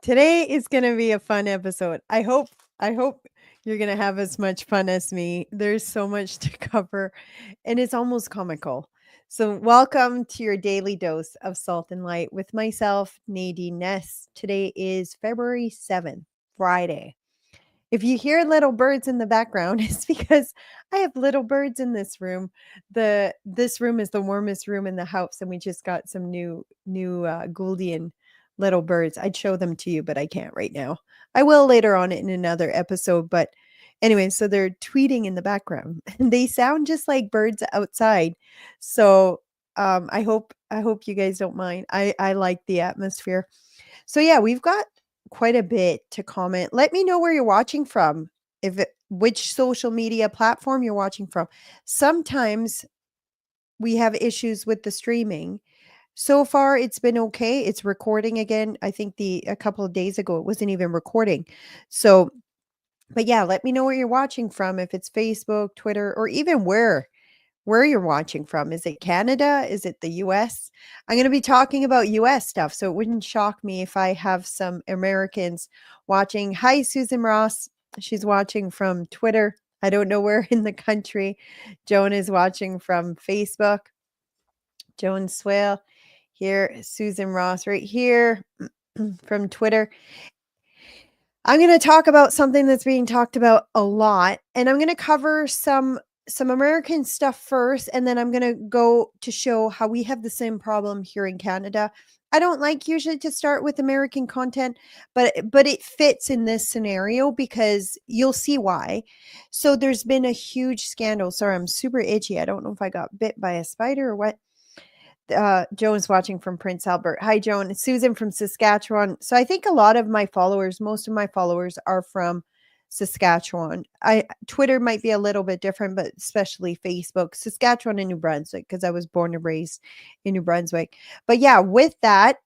Today is going to be a fun episode. I hope you're going to have as much fun as me. There's so much to cover and it's almost comical. So, welcome to your daily dose of salt and light with myself, Nadine Ness. Today is February 7th, Friday. If you hear little birds in the background, it's because I have little birds in this room. This room is the warmest room in the house, and we just got some new Gouldian little birds. I'd show them to you, but I can't right now. I will later on in another episode. But anyway, so they're tweeting in the background, and they sound just like birds outside. So I hope you guys don't mind. I like the atmosphere. So yeah, we've got quite a bit to comment. Let me know where you're watching from. Which social media platform you're watching from. Sometimes we have issues with the streaming. So far it's been okay. It's recording again. I think a couple of days ago it wasn't even recording. So, but yeah, let me know where you're watching from, if it's Facebook, Twitter, or even where you're watching from. Is it Canada? Is it the US? I'm going to be talking about US stuff, so it wouldn't shock me if I have some Americans watching. Hi, Susan Ross. She's watching from Twitter. I don't know where in the country. Joan is watching from Facebook. Joan Swale here. Susan Ross right here from Twitter. I'm going to talk about something that's being talked about a lot, and I'm going to cover some American stuff first, and then I'm going to go to show how we have the same problem here in Canada. I don't like usually to start with American content, but it fits in this scenario because you'll see why. So there's been a huge scandal. Sorry, I'm super itchy. I don't know if I got bit by a spider or what. Joan's watching from Prince Albert. Hi, Joan. Susan from Saskatchewan. So I think a lot of my followers, most of my followers are from Saskatchewan. Twitter might be a little bit different, but especially Facebook, Saskatchewan and New Brunswick, because I was born and raised in New Brunswick. But yeah, with that,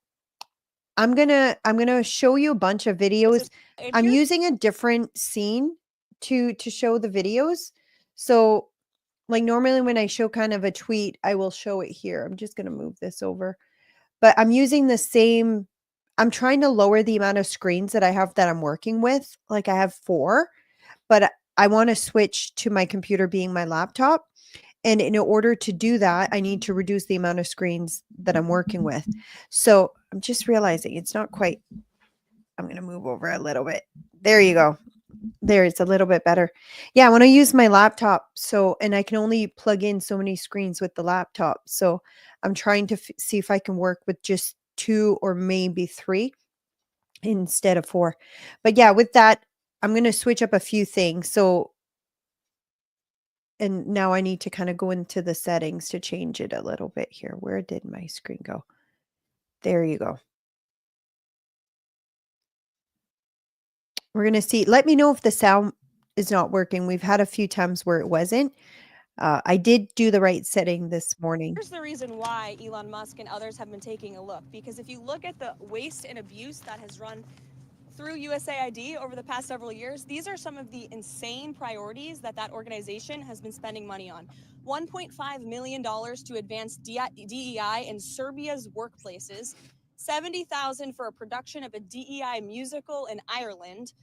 I'm gonna show you a bunch of videos. I'm using a different scene to show the videos. So like normally when I show kind of a tweet, I will show it here. I'm just going to move this over. But I'm using the same, I'm trying to lower the amount of screens that I have that I'm working with. Like I have 4, but I want to switch to my computer being my laptop. And in order to do that, I need to reduce the amount of screens that I'm working with. So I'm just realizing it's not quite, I'm going to move over a little bit. There you go. There, it's a little bit better. Yeah, I want to use my laptop. So, and I can only plug in so many screens with the laptop. So I'm trying to see if I can work with just 2 or maybe 3 instead of 4. But yeah, with that, I'm going to switch up a few things. So, and now I need to kind of go into the settings to change it a little bit here. Where did my screen go? There you go. We're going to see. Let me know if the sound is not working. We've had a few times where it wasn't. I did do the right setting this morning. Here's the reason why Elon Musk and others have been taking a look. Because if you look at the waste and abuse that has run through USAID over the past several years, these are some of the insane priorities that organization has been spending money on. $1.5 million to advance DEI in Serbia's workplaces, $70,000 for a production of a DEI musical in Ireland,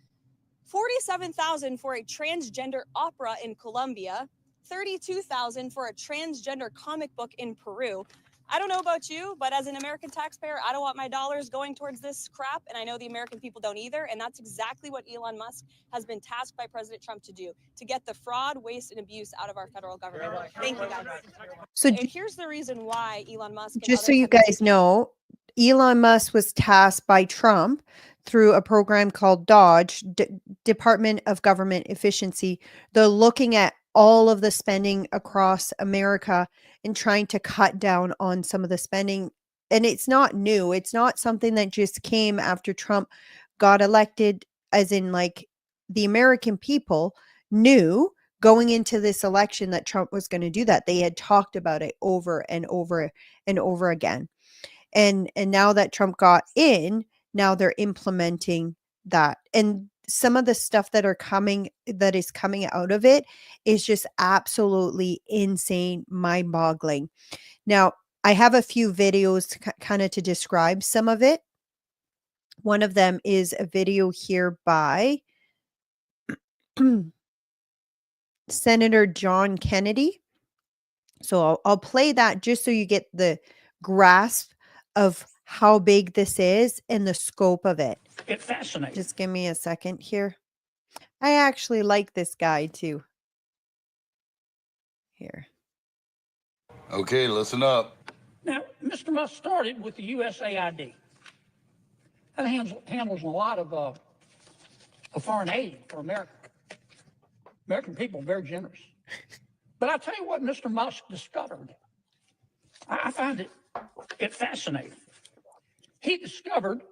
$47,000 for a transgender opera in Colombia, $32,000 for a transgender comic book in Peru. I don't know about you, but as an American taxpayer, I don't want my dollars going towards this crap, and I know the American people don't either, and that's exactly what Elon Musk has been tasked by President Trump to do, to get the fraud, waste, and abuse out of our federal government. Thank you, guys. So And here's the reason why Elon Musk and just so others you have been guys know, Elon Musk was tasked by Trump through a program called DOGE, Department of Government Efficiency. They're looking at all of the spending across America and trying to cut down on some of the spending. And it's not new. It's not something that just came after Trump got elected, as in like the American people knew going into this election that Trump was going to do that. They had talked about it over and over and over again. And now that Trump got in, now they're implementing that. And some of the stuff that is coming out of it is just absolutely insane, mind-boggling. Now, I have a few videos kind of to describe some of it. One of them is a video here by Senator John Kennedy. So I'll play that just so you get the grasp of how big this is and the scope of it. It's fascinating. Just give me a second here. I actually like this guy too. Here. Okay, listen up. Now, Mr. Musk started with the USAID. That handles a lot of foreign aid for America. American people are very generous. But I'll tell you what Mr. Musk discovered. I find it fascinating. He discovered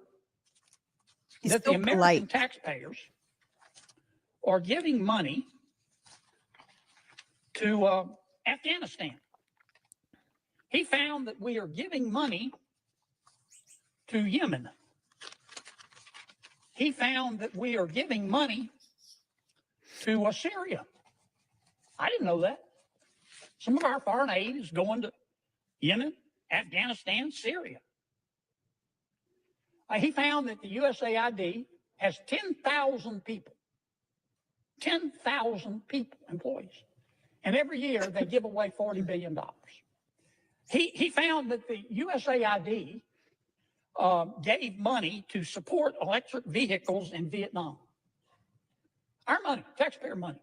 that the American taxpayers are giving money to Afghanistan. He found that we are giving money to Yemen. He found that we are giving money to Syria. I didn't know that. Some of our foreign aid is going to Yemen, Afghanistan, Syria. He found that the USAID has 10,000 people, 10,000 people, employees. And every year they give away $40 billion. He found that the USAID gave money to support electric vehicles in Vietnam. Our money, taxpayer money.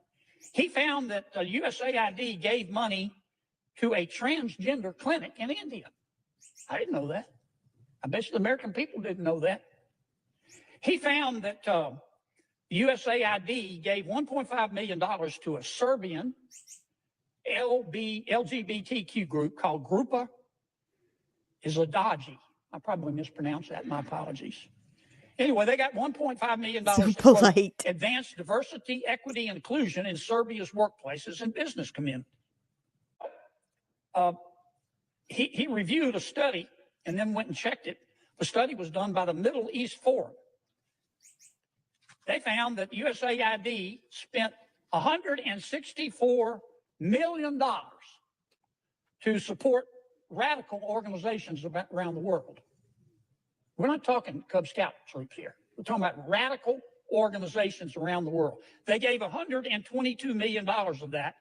He found that USAID gave money to a transgender clinic in India. I didn't know that. I bet you the American people didn't know that. He found that USAID gave $1.5 million to a Serbian LGBTQ group called Grupa Izladaji. I probably mispronounced that. My apologies. Anyway, they got $1.5 million to quote, advance diversity, equity, and inclusion in Serbia's workplaces and business community. He reviewed a study and then went and checked it. The study was done by the Middle East Forum. They found that USAID spent $164 million to support radical organizations around the world. We're not talking Cub Scout troops here. We're talking about radical organizations around the world. They gave $122 million of that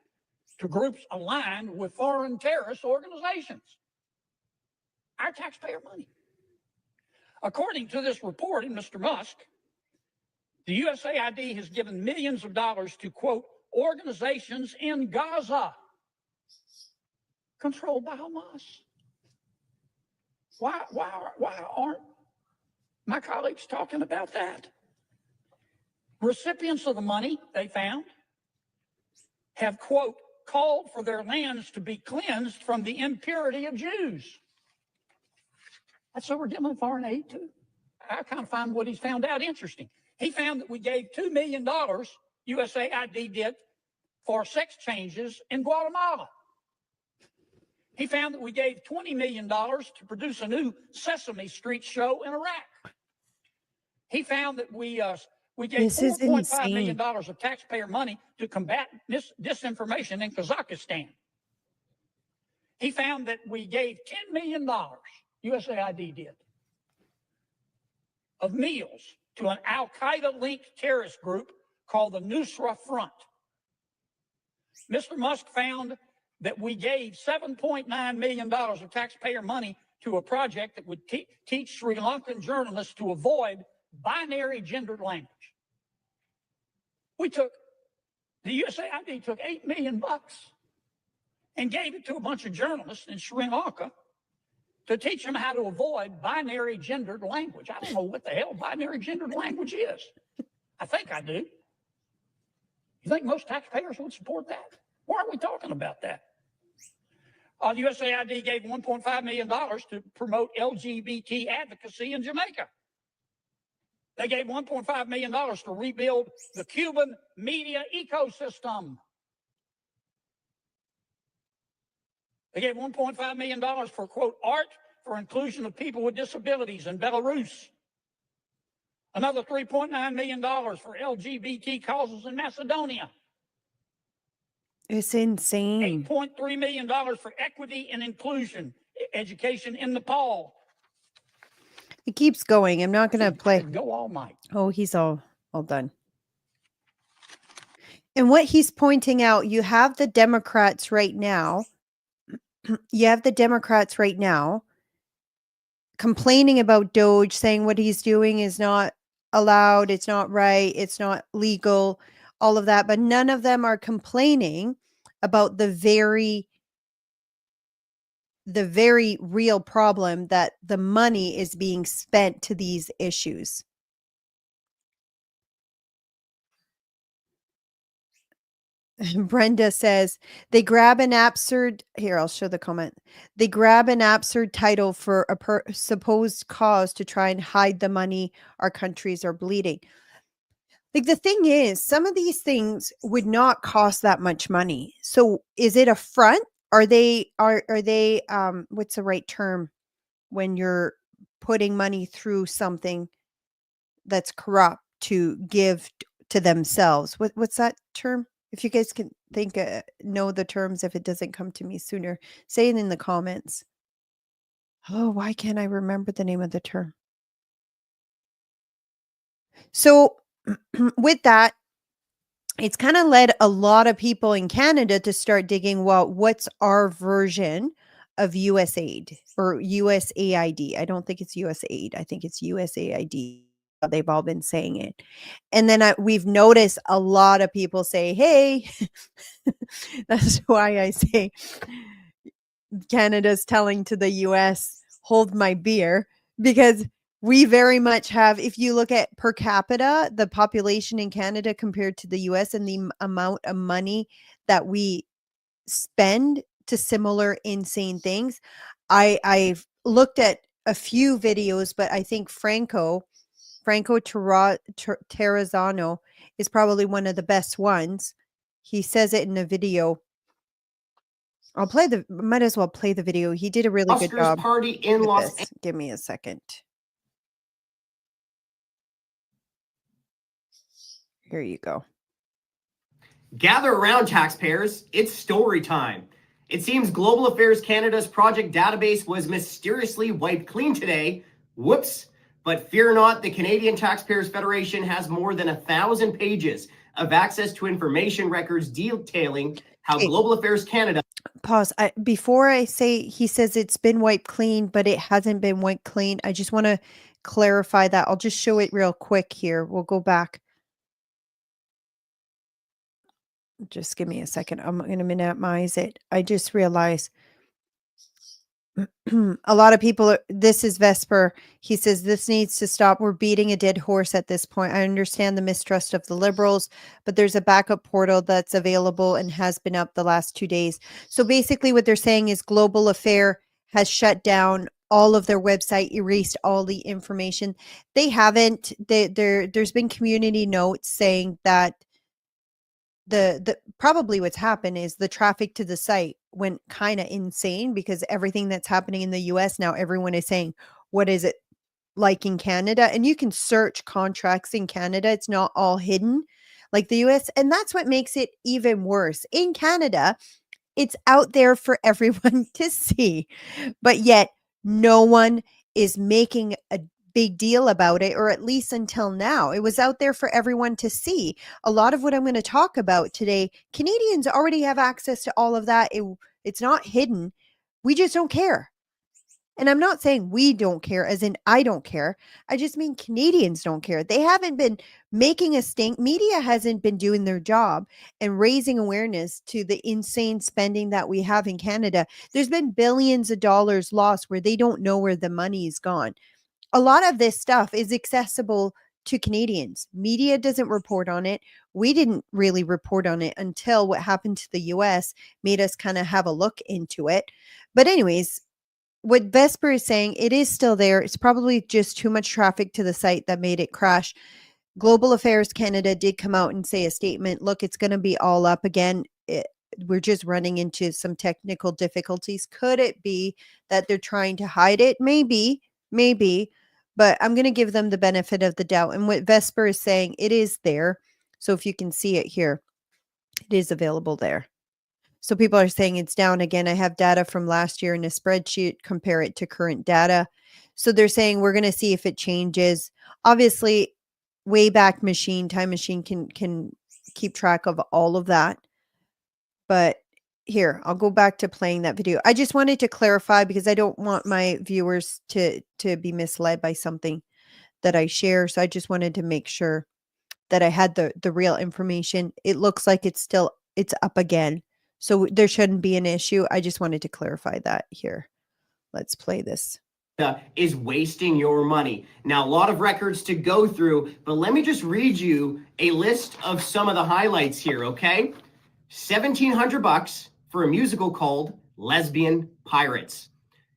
to groups aligned with foreign terrorist organizations. Our taxpayer money. According to this report in Mr. Musk, the USAID has given millions of dollars to, quote, organizations in Gaza controlled by Hamas. Why aren't my colleagues talking about that? Recipients of the money, they found, have, quote, called for their lands to be cleansed from the impurity of Jews. That's what we're giving foreign aid to. I kind of find what he's found out interesting. He found that we gave $2 million, USAID did, for sex changes in Guatemala. He found that we gave $20 million to produce a new Sesame Street show in Iraq. He found that we gave $4.5 million of taxpayer money to combat disinformation in Kazakhstan. He found that we gave $10 million, USAID did, of meals to an Al-Qaeda-linked terrorist group called the Nusra Front. Mr. Musk found that we gave $7.9 million of taxpayer money to a project that would teach Sri Lankan journalists to avoid binary gendered language. The USAID took $8 million and gave it to a bunch of journalists in Sri Lanka to teach them how to avoid binary gendered language. I don't know what the hell binary gendered language is. I think I do. You think most taxpayers would support that? Why are we talking about that? The USAID gave $1.5 million to promote LGBT advocacy in Jamaica. They gave $1.5 million to rebuild the Cuban media ecosystem. They gave $1.5 million for, quote, art for inclusion of people with disabilities in Belarus. Another $3.9 million for LGBT causes in Macedonia. It's insane. $8.3 million for equity and inclusion education in Nepal. It keeps going. I'm not going to I play. could go all night. Oh, he's all done. And what he's pointing out, you have the Democrats right now. You have the Democrats right now complaining about Doge, saying what he's doing is not allowed, it's not right, it's not legal, all of that. But none of them are complaining about the very real problem that the money is being spent to these issues. Brenda says they grab an absurd, here I'll show the comment. They grab an absurd title for a supposed cause to try and hide the money our countries are bleeding. Like, the thing is, some of these things would not cost that much money. So is it a front? Are they what's the right term when you're putting money through something that's corrupt to give to themselves? What's that term? If you guys can think, know the terms, if it doesn't come to me sooner, say it in the comments. Oh, why can't I remember the name of the term? So with that, it's kind of led a lot of people in Canada to start digging, well, what's our version of USAID or USAID? I don't think it's USAID. I think it's USAID. They've all been saying it. And then we've noticed a lot of people say, hey, that's why I say Canada's telling to the US, hold my beer, because we very much have, if you look at per capita, the population in Canada compared to the US and the amount of money that we spend to similar insane things. I've looked at a few videos, but I think Franco Terrazzano is probably one of the best ones. He says it in a video. Might as well play the video. He did a really good Oscars job party in with Los this. Give me a second. Here you go. Gather around, taxpayers. It's story time. It seems Global Affairs Canada's project database was mysteriously wiped clean today. Whoops. But fear not, the Canadian Taxpayers Federation has more than 1,000 pages of access to information records detailing how Okay. Global Affairs Canada. Pause. Before I say, he says it's been wiped clean, but it hasn't been wiped clean. I just want to clarify that. I'll just show it real quick here. We'll go back. Just give me a second. I'm going to minimize it. I just realized a lot of people this is Vesper. He says this needs to stop. We're beating a dead horse at this point. I understand the mistrust of the Liberals, but there's a backup portal that's available and has been up the last 2 days. So basically what they're saying is Global Affair has shut down all of their website, erased all the information. They haven't. There's been community notes saying that the probably what's happened is the traffic to the site went kind of insane because everything that's happening in the US now, everyone is saying, what is it like in Canada? And you can search contracts in Canada. It's not all hidden like the US. And that's what makes it even worse. In Canada, it's out there for everyone to see, but yet no one is making a big deal about it, or at least until now. It was out there for everyone to see. A lot of what I'm going to talk about today, Canadians already have access to all of that. It's not hidden. We just don't care. And I'm not saying we don't care, as in I don't care. I just mean Canadians don't care. They haven't been making a stink. Media hasn't been doing their job and raising awareness to the insane spending that we have in Canada. There's been billions of dollars lost where they don't know where the money is gone. A lot of this stuff is accessible to Canadians. Media doesn't report on it. We didn't really report on it until what happened to the US made us kind of have a look into it. But anyways, what Vesper is saying, it is still there. It's probably just too much traffic to the site that made it crash. Global Affairs Canada did come out and say a statement. Look, it's going to be all up again. We're just running into some technical difficulties. Could it be that they're trying to hide it? Maybe, but I'm going to give them the benefit of the doubt. And what Vesper is saying, it is there. So if you can see it here, it is available there. So people are saying it's down again. I have data from last year in a spreadsheet, compare it to current data. So they're saying we're going to see if it changes. Obviously, Wayback Machine, Time Machine can keep track of all of that. But here, I'll go back to playing that video. I just wanted to clarify because I don't want my viewers to be misled by something that I share. So I just wanted to make sure that I had the real information. It looks like it's up again. So there shouldn't be an issue. I just wanted to clarify that here. Let's play this. Is wasting your money. Now, a lot of records to go through, but let me just read you a list of some of the highlights here, okay? $1,700 for a musical called Lesbian Pirates.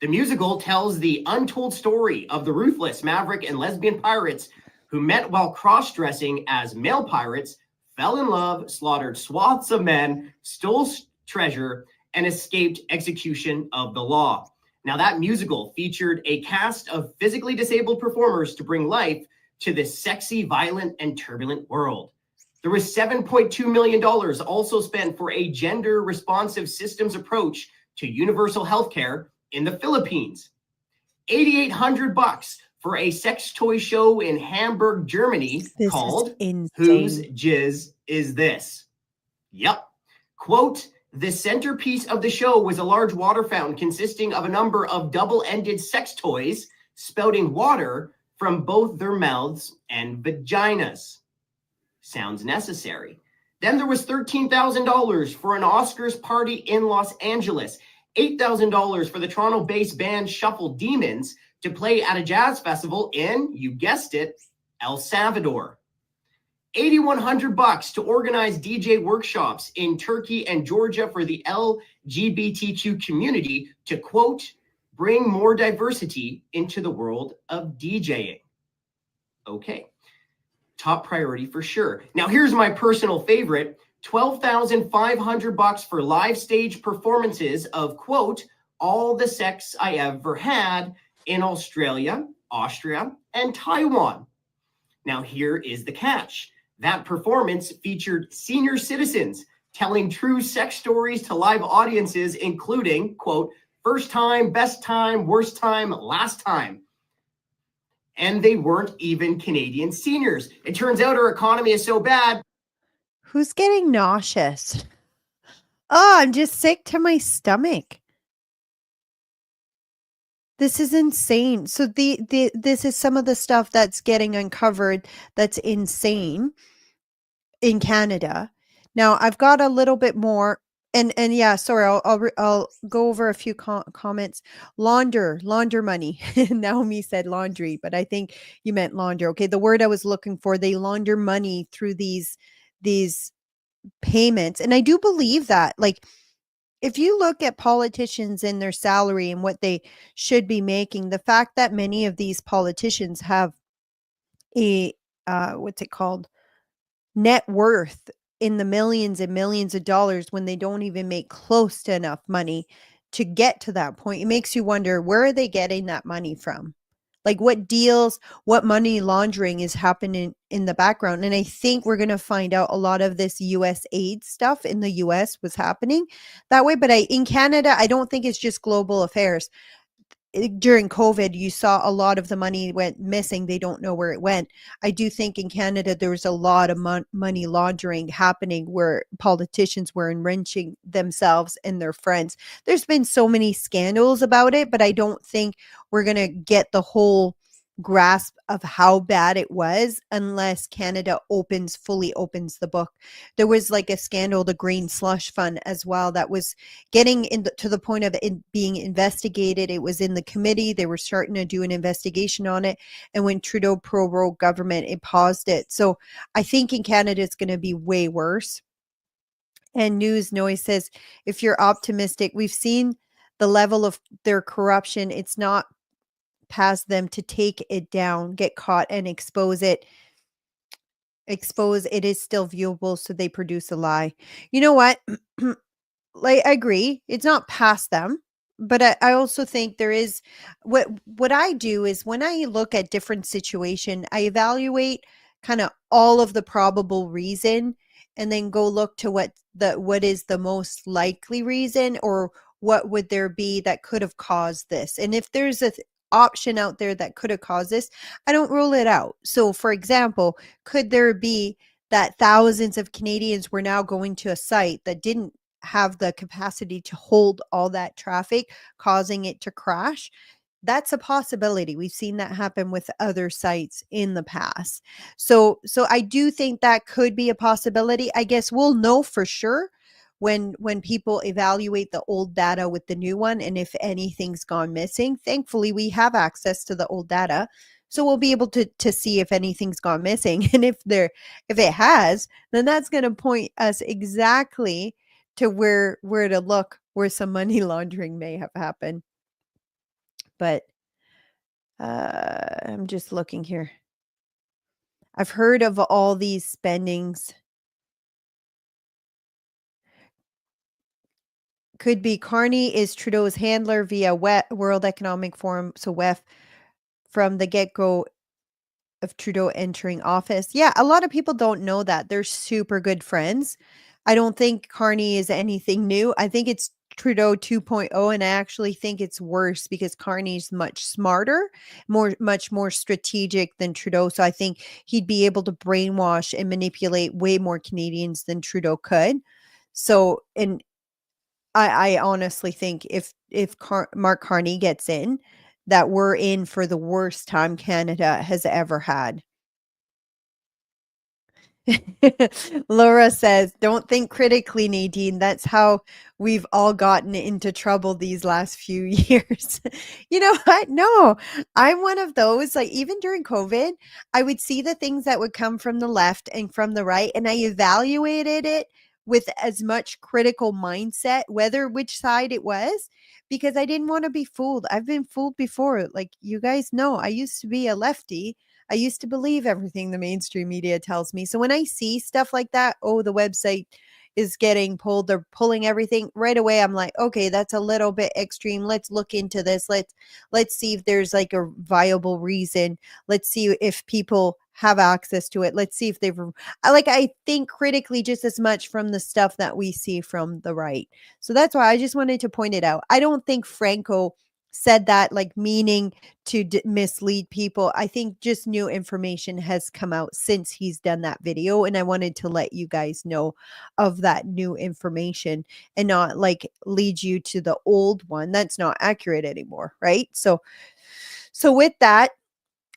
The musical tells the untold story of the ruthless maverick and lesbian pirates who met while cross-dressing as male pirates, fell in love, slaughtered swaths of men, stole treasure, and escaped execution of the law. Now, that musical featured a cast of physically disabled performers to bring life to this sexy, violent, and turbulent world. There was $7.2 million also spent for a gender-responsive systems approach to universal healthcare in the Philippines. $8,800 for a sex toy show in Hamburg, Germany called Whose Jizz Is This? Yep. Quote, the centerpiece of the show was a large water fountain consisting of a number of double-ended sex toys spouting water from both their mouths and vaginas. Sounds necessary. Then there was $13,000 for an Oscars party in Los Angeles, $8,000 for the Toronto-based band Shuffle Demons to play at a jazz festival in, you guessed it, El Salvador. $8,100 to organize DJ workshops in Turkey and Georgia for the LGBTQ community to, quote, bring more diversity into the world of DJing. Okay, top priority for sure. Now here's my personal favorite, $12,500 for live stage performances of, quote, all the sex I ever had in Australia, Austria, and Taiwan. Now here is the catch. That performance featured senior citizens telling true sex stories to live audiences, including, quote, first time, best time, worst time, last time. And they weren't even Canadian seniors. It turns out our economy is so bad. Who's getting nauseous? Oh, I'm just sick to my stomach. This is insane. So this is some of the stuff that's getting uncovered that's insane in Canada. Now, I've got a little bit more and yeah, sorry, I'll go over a few comments. Launder money. Naomi said laundry, but I think you meant launder. Okay, the word I was looking for, they launder money through these payments. And I do believe that. Like, if you look at politicians and their salary and what they should be making, the fact that many of these politicians have a what's it called? Net worth in the millions and millions of dollars when they don't even make close to enough money to get to that point. It makes you wonder, where are they getting that money from? Like, what deals, what money laundering is happening in the background? And I think we're going to find out a lot of this USAID stuff in the US was happening that way. But in Canada, I don't think it's just global affairs. During COVID, you saw a lot of the money went missing. They don't know where it went. I do think in Canada, there was a lot of money laundering happening where politicians were enriching themselves and their friends. There's been so many scandals about it, but I don't think we're going to get the whole grasp of how bad it was unless Canada fully opens the book. There was like a scandal, the Green Slush Fund as well, that was getting to the point of it being investigated. It was in the committee. They were starting to do an investigation on it. And when Trudeau prorogued government, it paused it. So I think in Canada, it's going to be way worse. And News Noise says, if you're optimistic, we've seen the level of their corruption. It's not past them to take it down, get caught, and expose it. It is still viewable, so they produce a lie. You know what? Like, I agree, it's not past them, but I also think there is what I do is when I look at different situation, I evaluate kind of all of the probable reason and then go look to what is the most likely reason, or what would there be that could have caused this. And if there's a option out there that could have caused this, I don't rule it out. So for example, could there be that thousands of Canadians were now going to a site that didn't have the capacity to hold all that traffic, causing it to crash? That's a possibility. We've seen that happen with other sites in the past. So I do think that could be a possibility. I guess we'll know for sure when people evaluate the old data with the new one, and if anything's gone missing. Thankfully, we have access to the old data. So we'll be able to see if anything's gone missing. And if it has, then that's going to point us exactly to where to look, where some money laundering may have happened. But I'm just looking here. I've heard of all these spendings. Could be Carney is Trudeau's handler via World Economic Forum, so WEF, from the get-go of Trudeau entering office. Yeah, a lot of people don't know that. They're super good friends. I don't think Carney is anything new. I think it's Trudeau 2.0, and I actually think it's worse because Carney's much smarter, much more strategic than Trudeau. So I think he'd be able to brainwash and manipulate way more Canadians than Trudeau could. So, and I honestly think if Mark Carney gets in, that we're in for the worst time Canada has ever had. Laura says, "Don't think critically, Nadine. That's how we've all gotten into trouble these last few years." You know what? No, I'm one of those. Like, even during COVID, I would see the things that would come from the left and from the right, and I evaluated it with as much critical mindset, whether which side it was, because I didn't want to be fooled. I've been fooled before. Like, you guys know, I used to be a lefty. I used to believe everything the mainstream media tells me. So when I see stuff like that, oh, the website is getting pulled, they're pulling everything right away. I'm like, okay, that's a little bit extreme. Let's look into this. Let's see if there's like a viable reason. Let's see if people have access to it. Let's see if they've I think critically just as much from the stuff that we see from the right. So that's why I just wanted to point it out. I don't think Franco said that like meaning to mislead people. I think just new information has come out since he's done that video, and I wanted to let you guys know of that new information and not like lead you to the old one that's not accurate anymore, right? So with that,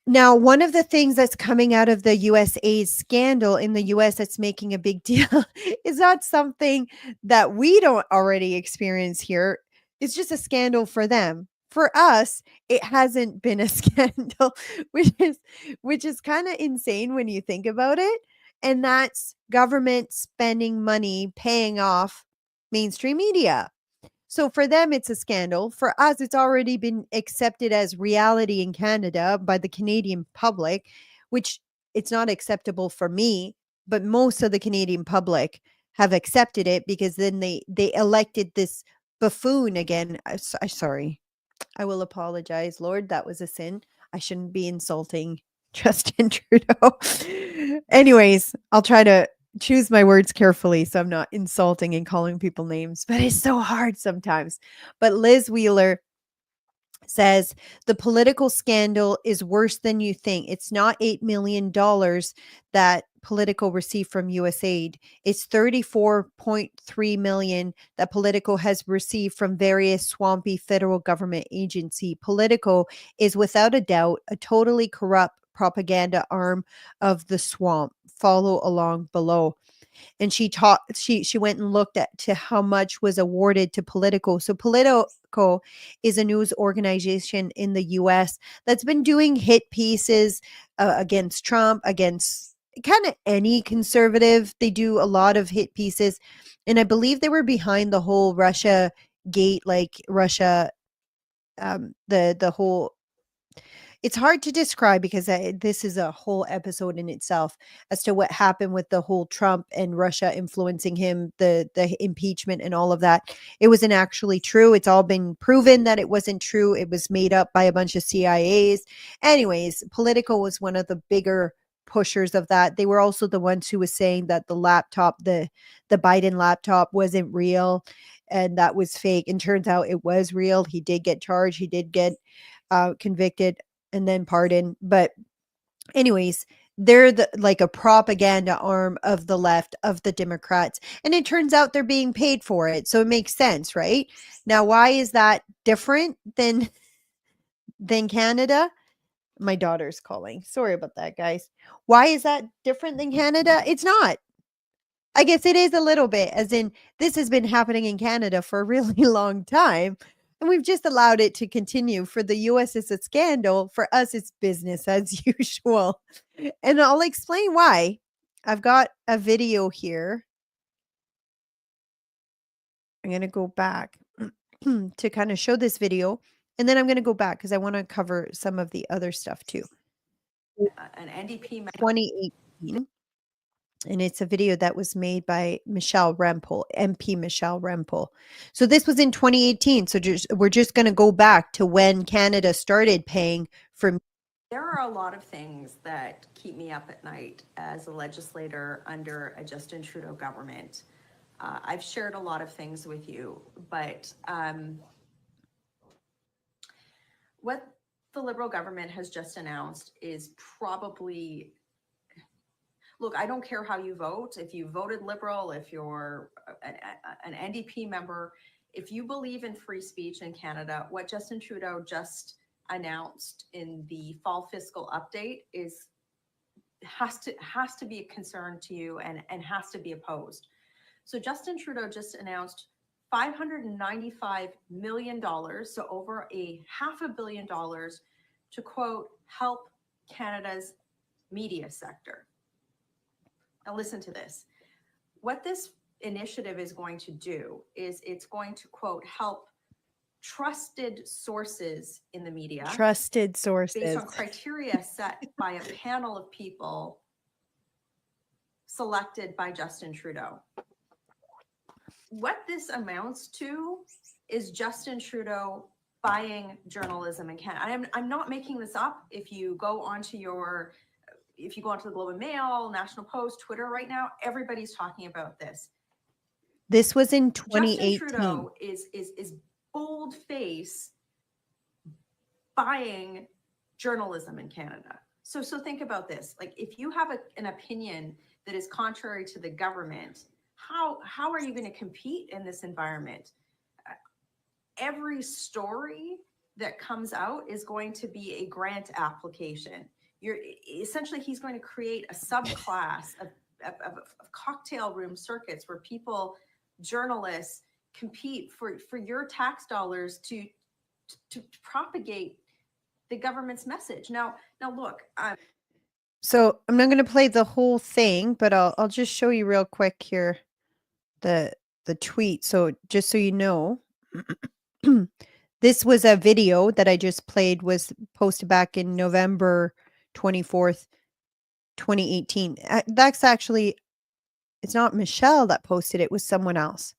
now, one of the things that's coming out of the USAID scandal in the US that's making a big deal is not something that we don't already experience here. It's just a scandal for them. For us, it hasn't been a scandal, which is kind of insane when you think about it. And that's government spending money paying off mainstream media. So for them, it's a scandal. For us, it's already been accepted as reality in Canada by the Canadian public, which it's not acceptable for me, but most of the Canadian public have accepted it because then they elected this buffoon again. Sorry. I will apologize, Lord. That was a sin. I shouldn't be insulting Justin Trudeau. Anyways, I'll try to choose my words carefully so I'm not insulting and calling people names, but it's so hard sometimes. But Liz Wheeler says the political scandal is worse than you think. It's not $8 million that Politico received from USAID. It's $34.3 million that Politico has received from various swampy federal government agency. Politico is without a doubt a totally corrupt propaganda arm of the swamp. Follow along below. And she went and looked at to how much was awarded to Politico. So Politico is a news organization in the US that's been doing hit pieces against Trump, against kind of any conservative. They do a lot of hit pieces, and I believe they were behind the whole Russia gate, like Russia, the whole. It's hard to describe because this is a whole episode in itself as to what happened with the whole Trump and Russia influencing him, the impeachment and all of that. It wasn't actually true. It's all been proven that it wasn't true. It was made up by a bunch of CIAs. Anyways, Politico was one of the bigger pushers of that. They were also the ones who was saying that the laptop, the Biden laptop wasn't real and that was fake. And turns out it was real. He did get charged. He did get convicted and then pardoned. But anyways, they're like a propaganda arm of the left, of the Democrats, and it turns out they're being paid for it, so it makes sense, right? Now, why is that different than Canada? My daughter's calling. Sorry about that, guys. Why is that different than Canada? It's not. I guess it is a little bit, as in this has been happening in Canada for a really long time, and we've just allowed it to continue. For the US, it's a scandal. For us, it's business as usual. And I'll explain why. I've got a video here. I'm going to go back to kind of show this video, and then I'm going to go back because I want to cover some of the other stuff too. An NDP 2018. And it's a video that was made by Michelle Rempel, MP Michelle Rempel. So this was in 2018. So we're just going to go back to when Canada started paying for. There are a lot of things that keep me up at night as a legislator under a Justin Trudeau government. I've shared a lot of things with you, but what the Liberal government has just announced is probably, look, I don't care how you vote. If you voted Liberal, if you're an NDP member, if you believe in free speech in Canada, what Justin Trudeau just announced in the fall fiscal update has to be a concern to you and has to be opposed. So Justin Trudeau just announced $595 million, so over $500 million, to quote, help Canada's media sector. Now listen to this. What this initiative is going to do is it's going to, quote, help trusted sources in the media. Trusted sources. Based on criteria set by a panel of people selected by Justin Trudeau. What this amounts to is Justin Trudeau buying journalism in Canada. I'm not making this up. If you go onto the Globe and Mail, National Post, Twitter right now, everybody's talking about this. This was in 2018. Justin Trudeau is bold face buying journalism in Canada. So think about this. Like, if you have an opinion that is contrary to the government, how are you going to compete in this environment? Every story that comes out is going to be a grant application. He's going to create a subclass of cocktail room circuits where journalists compete for your tax dollars to propagate the government's message. Now look. So I'm not going to play the whole thing, but I'll just show you real quick here the tweet. So just so you know, this was a video that I just played, was posted back in November 24th, 2018. That's actually, it's not Michelle that posted it, it was someone else.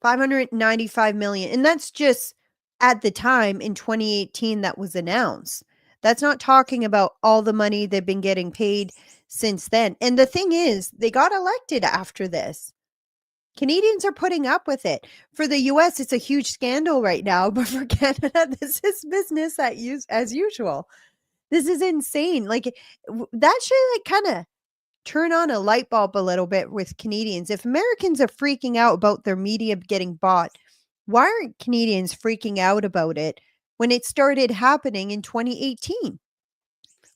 595 million. And that's just at the time in 2018 that was announced. That's not talking about all the money they've been getting paid since then. And the thing is, they got elected after this. Canadians are putting up with it. For the US, it's a huge scandal right now, but for Canada, this is business as usual. This is insane. Like, that should kind of turn on a light bulb a little bit with Canadians. If Americans are freaking out about their media getting bought, why aren't Canadians freaking out about it when it started happening in 2018?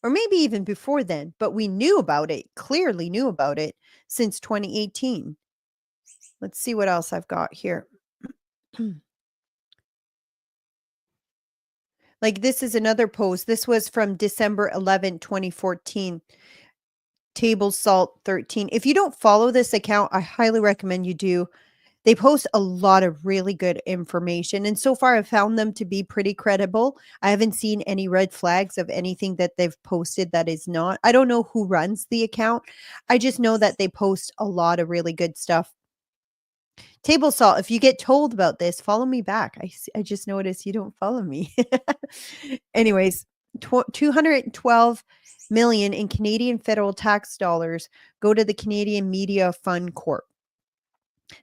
Or maybe even before then, but we knew about it, clearly knew about it since 2018. Let's see what else I've got here. Like, this is another post. This was from December 11, 2014. Table Salt 13. If you don't follow this account, I highly recommend you do. They post a lot of really good information. And so far, I've found them to be pretty credible. I haven't seen any red flags of anything that they've posted that is not. I don't know who runs the account. I just know that they post a lot of really good stuff. Table Salt, if you get told about this, follow me back. I just noticed you don't follow me. Anyways, 212 million in Canadian federal tax dollars go to the Canadian Media Fund Corp.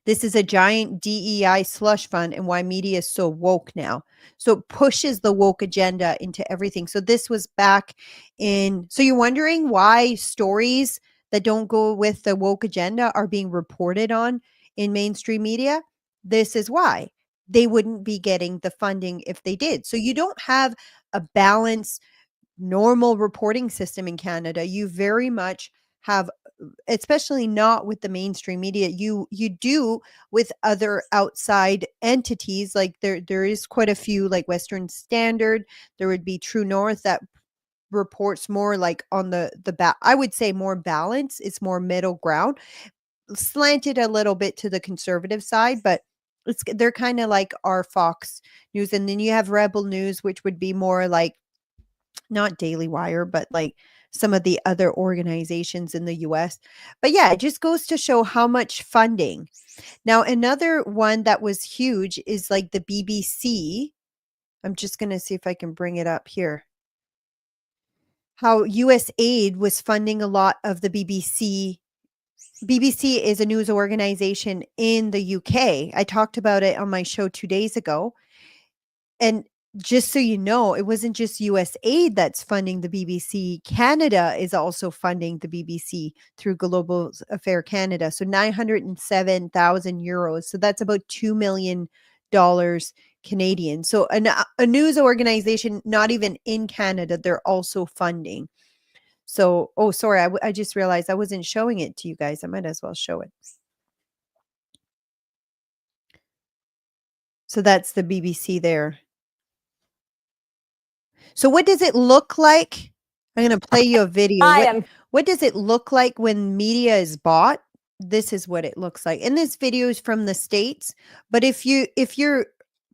This is a giant DEI slush fund and why media is so woke now. So it pushes the woke agenda into everything. So this was back in, so you're wondering why stories that don't go with the woke agenda are being reported on in mainstream media? This is why. They wouldn't be getting the funding if they did. So you don't have a balanced, normal reporting system in Canada. You very much have, especially not with the mainstream media, you do with other outside entities. Like there is quite a few, like Western Standard, there would be True North that reports more like on I would say more balance. It's more middle ground, slanted a little bit to the conservative side, but they're kind of like our Fox News. And then you have Rebel News, which would be more like not Daily Wire, but like some of the other organizations in the US. But yeah, it just goes to show how much funding. Now, another one that was huge is like the BBC. I'm just going to see if I can bring it up here. How USAID was funding a lot of the BBC. BBC is a news organization in the UK. I talked about it on my show 2 days ago. And just so you know, it wasn't just USAID that's funding the BBC. Canada is also funding the BBC through Global Affair Canada. So 907,000 euros. So that's about $2 million Canadian. So a news organization, not even in Canada, they're also funding. So, oh, sorry, I just realized I wasn't showing it to you guys. I might as well show it. So that's the BBC there. So what does it look like? I'm going to play you a video. What does it look like when media is bought? This is what it looks like. And this video is from the States. But if you're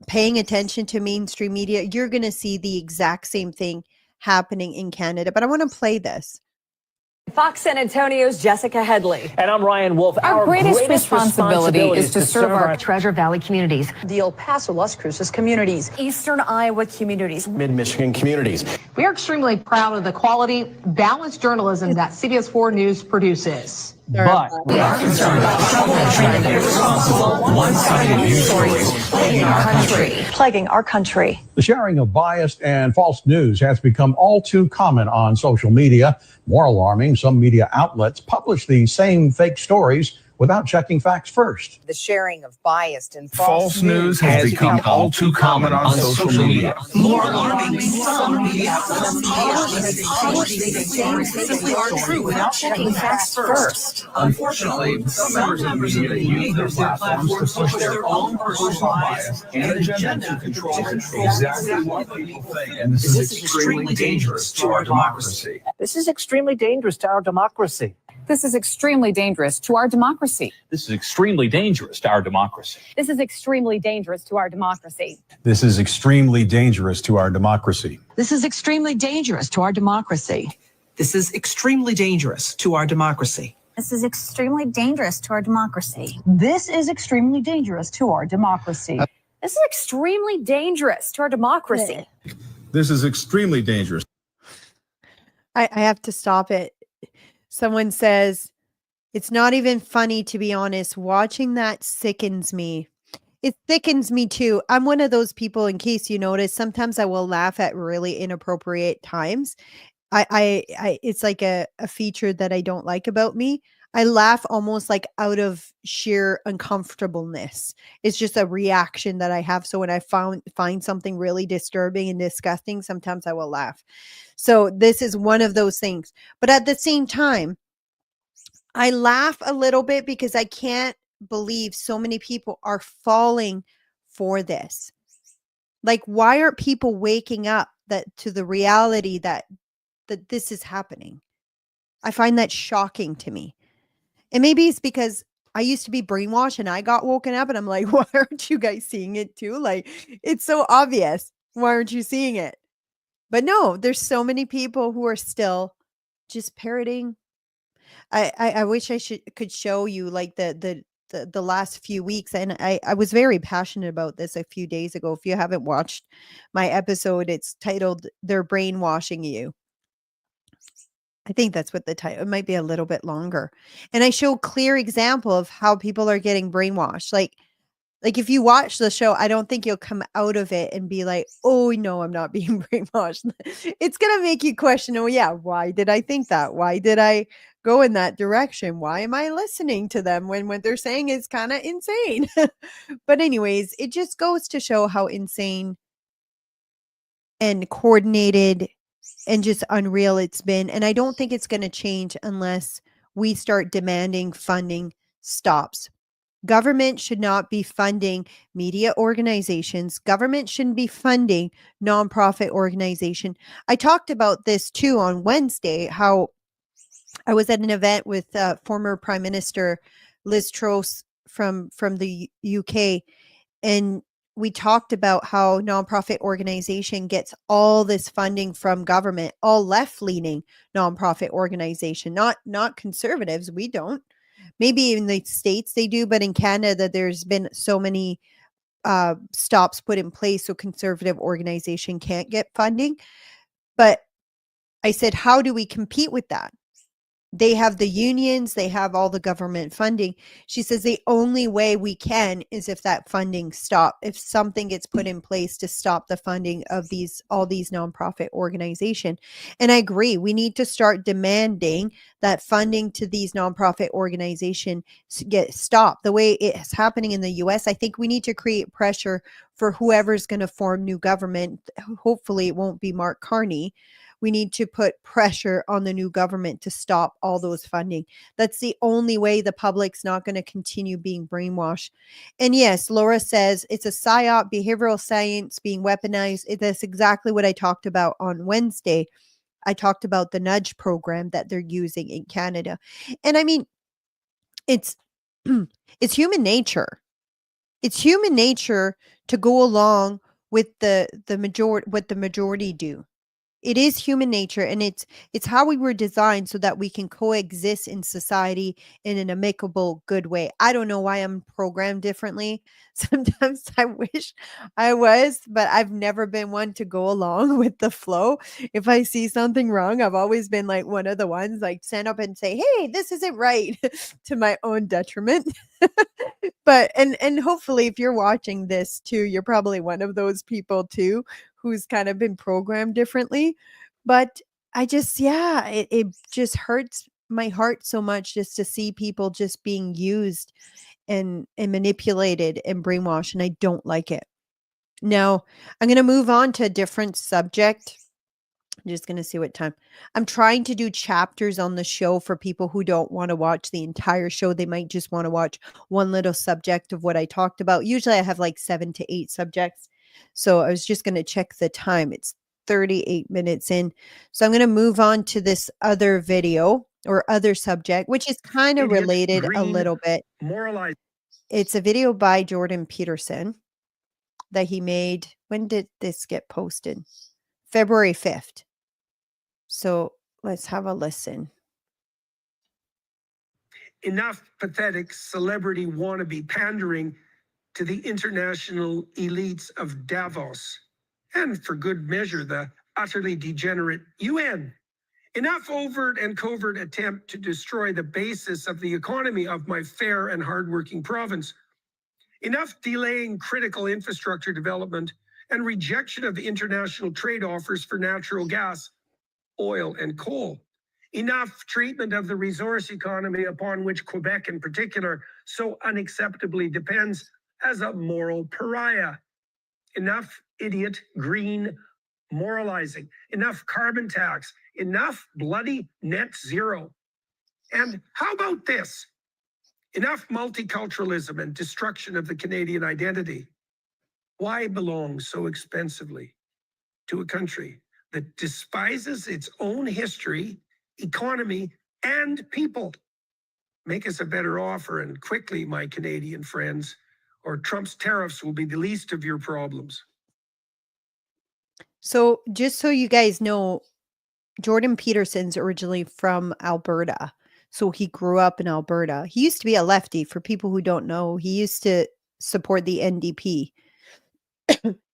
paying attention to mainstream media, you're going to see the exact same thing happening in Canada. But I want to play this. Fox San Antonio's Jessica Headley. And I'm Ryan Wolf. Our greatest responsibility is to serve our Treasure Valley communities, the El Paso, Las Cruces communities, Eastern Iowa communities, Mid-Michigan communities. We are extremely proud of the quality, balanced journalism that CBS 4 News produces. But we are concerned about troubling irresponsible, one-sided news stories plaguing our country. The sharing of biased and false news has become all too common on social media. More alarming, some media outlets publish these same fake stories without checking facts first. The sharing of biased and false news has become all too common on social media. More alarming, some media outlets publish these things simply aren't true without checking facts first. Unfortunately, some members of the media use their platforms to push their own personal bias and agenda to control exactly what people think. And this is extremely dangerous to our democracy. this is extremely dangerous to our democracy. This is extremely dangerous to our democracy. This is extremely dangerous to our democracy. This is extremely dangerous to our democracy. This is extremely dangerous to our democracy. This is extremely dangerous to our democracy. This is extremely dangerous to our democracy. This is extremely dangerous to our democracy. This is extremely dangerous to our democracy. this is extremely dangerous to our democracy. This is extremely dangerous. I have to stop it. Someone says, it's not even funny, to be honest. Watching that sickens me. It thickens me too. I'm one of those people, in case you notice, sometimes I will laugh at really inappropriate times. It's like a feature that I don't like about me. I laugh almost like out of sheer uncomfortableness. It's just a reaction that I have. So when I find something really disturbing and disgusting, sometimes I will laugh. So this is one of those things. But at the same time, I laugh a little bit because I can't believe so many people are falling for this. Like, why aren't people waking up to the reality that this is happening? I find that shocking to me. And maybe it's because I used to be brainwashed and I got woken up and I'm like, why aren't you guys seeing it too? Like, it's so obvious. Why aren't you seeing it? But no, there's so many people who are still just parroting. I wish I could show you like the the last few weeks, and I was very passionate about this a few days ago. If you haven't watched my episode, it's titled "They're Brainwashing You." I think that's what the title. It might be a little bit longer, and I show clear example of how people are getting brainwashed. Like if you watch the show, I don't think you'll come out of it and be like, "Oh no, I'm not being brainwashed." It's gonna make you question, "Oh yeah, why did I think that? Why did I go in that direction? Why am I listening to them when what they're saying is kind of insane?" But anyways, it just goes to show how insane and coordinated and just unreal it's been. And I don't think it's going to change unless we start demanding funding stops. Government should not be funding media organizations. Government shouldn't be funding nonprofit organization. I talked about this too on Wednesday, how I was at an event with former Prime Minister Liz Truss from the UK, and we talked about how nonprofit organization gets all this funding from government, all left-leaning nonprofit organization, not conservatives. We don't. Maybe in the States they do, but in Canada, there's been so many stops put in place so conservative organization can't get funding. But I said, how do we compete with that? They have the unions, they have all the government funding. She says the only way we can is if that funding stop, if something gets put in place to stop the funding of all these nonprofit organization. And I agree, we need to start demanding that funding to these nonprofit organization get stopped. The way it's happening in the US, I think we need to create pressure for whoever's going to form new government. Hopefully it won't be Mark Carney. We need to put pressure on the new government to stop all those funding. That's the only way the public's not going to continue being brainwashed. And yes, Laura says it's a psyop, behavioral science being weaponized. That's exactly what I talked about on Wednesday. I talked about the nudge program that they're using in Canada. And I mean, it's it's human nature. It's human nature to go along with the majority, what the majority do. It is human nature, and it's how we were designed so that we can coexist in society in an amicable, good way. I don't know why I'm programmed differently. Sometimes I wish I was, but I've never been one to go along with the flow. If I see something wrong, I've always been like one of the ones like stand up and say, "Hey, this isn't right," to my own detriment. But and hopefully if you're watching this too, you're probably one of those people too who's kind of been programmed differently. But I just, yeah, it just hurts my heart so much just to see people just being used and manipulated and brainwashed, and I don't like it. Now, I'm going to move on to a different subject. I'm just going to see what time. I'm trying to do chapters on the show for people who don't want to watch the entire show. They might just want to watch one little subject of what I talked about. Usually I have like 7 to 8 subjects. So I was just going to check the time. It's 38 minutes in. So I'm going to move on to this other video or other subject, which is kind of related a little bit. It's a video by Jordan Peterson that he made. When did this get posted? February 5th. So let's have a listen. Enough pathetic celebrity wannabe pandering to the international elites of Davos, and for good measure, the utterly degenerate UN. Enough overt and covert attempt to destroy the basis of the economy of my fair and hardworking province. Enough delaying critical infrastructure development and rejection of international trade offers for natural gas, oil, and coal. Enough treatment of the resource economy upon which Quebec in particular so unacceptably depends as a moral pariah. Enough idiot green moralizing. Enough carbon tax. Enough bloody net zero. And how about this? Enough multiculturalism and destruction of the Canadian identity. Why belong so expensively to a country that despises its own history, economy, and people? Make us a better offer, and quickly, my Canadian friends, or Trump's tariffs will be the least of your problems. So just so you guys know, Jordan Peterson's originally from Alberta. So he grew up in Alberta. He used to be a lefty. For people who don't know, he used to support the NDP.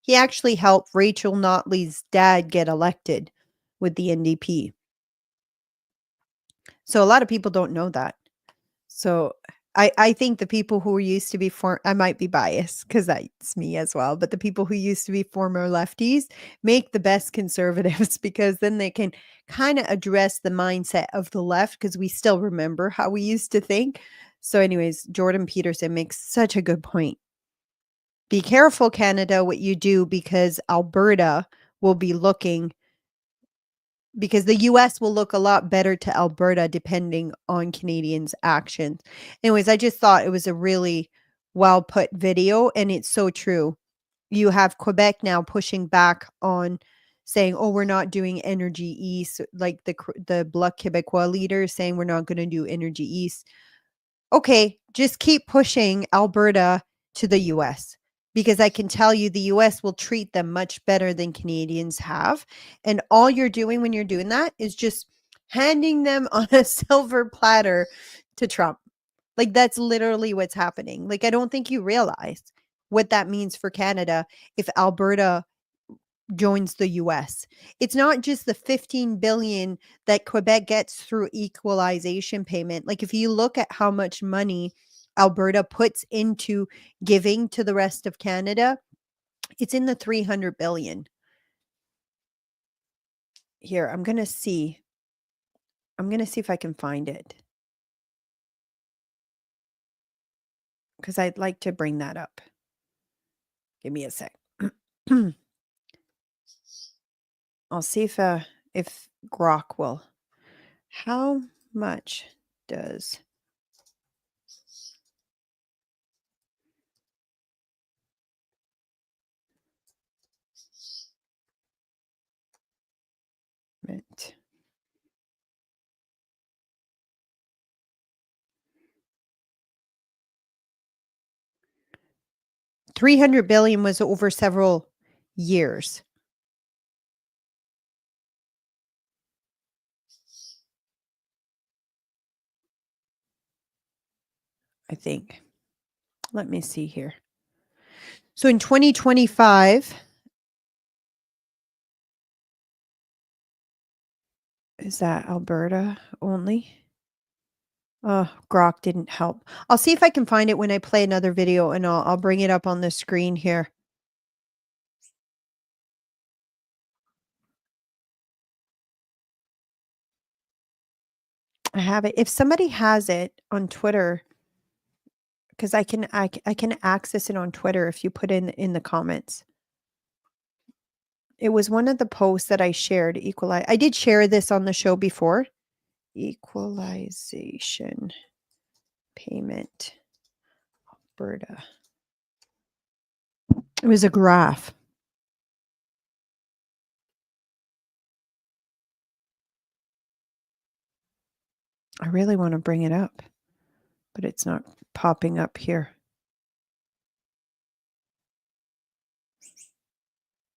He actually helped Rachel Notley's dad get elected with the NDP. So a lot of people don't know that. So I think the people who used to be I might be biased because that's me as well, but the people who used to be former lefties make the best conservatives because then they can kind of address the mindset of the left because we still remember how we used to think. So anyways, Jordan Peterson makes such a good point. Be careful, Canada, what you do, because Alberta will be looking, because the US will look a lot better to Alberta depending on Canadians' actions. Anyways, I just thought it was a really well put video, and it's so true. You have Quebec now pushing back on saying, oh, we're not doing Energy East, like the Bloc Québécois leaders saying we're not going to do Energy East. Okay, just keep pushing Alberta to the US, because I can tell you the US will treat them much better than Canadians have. And all you're doing when you're doing that is just handing them on a silver platter to Trump. Like, that's literally what's happening. Like, I don't think you realize what that means for Canada if Alberta joins the US. It's not just the 15 billion that Quebec gets through equalization payment. Like, if you look at how much money Alberta puts into giving to the rest of Canada, it's in the 300 billion. Here, I'm going to see if I can find it, because I'd like to bring that up. Give me a sec. I'll see if Grok will. How much does mint? $300 billion was over several years. I think. Let me see here. So in 2025, is that Alberta only? Oh, Grok didn't help. I'll see if I can find it when I play another video, and I'll bring it up on the screen here. I have it. If somebody has it on Twitter, because I can access it on Twitter if you put in the comments. It was one of the posts that I shared. I did share this on the show before. Equalization payment, Alberta. It was a graph. I really want to bring it up, but it's not popping up here.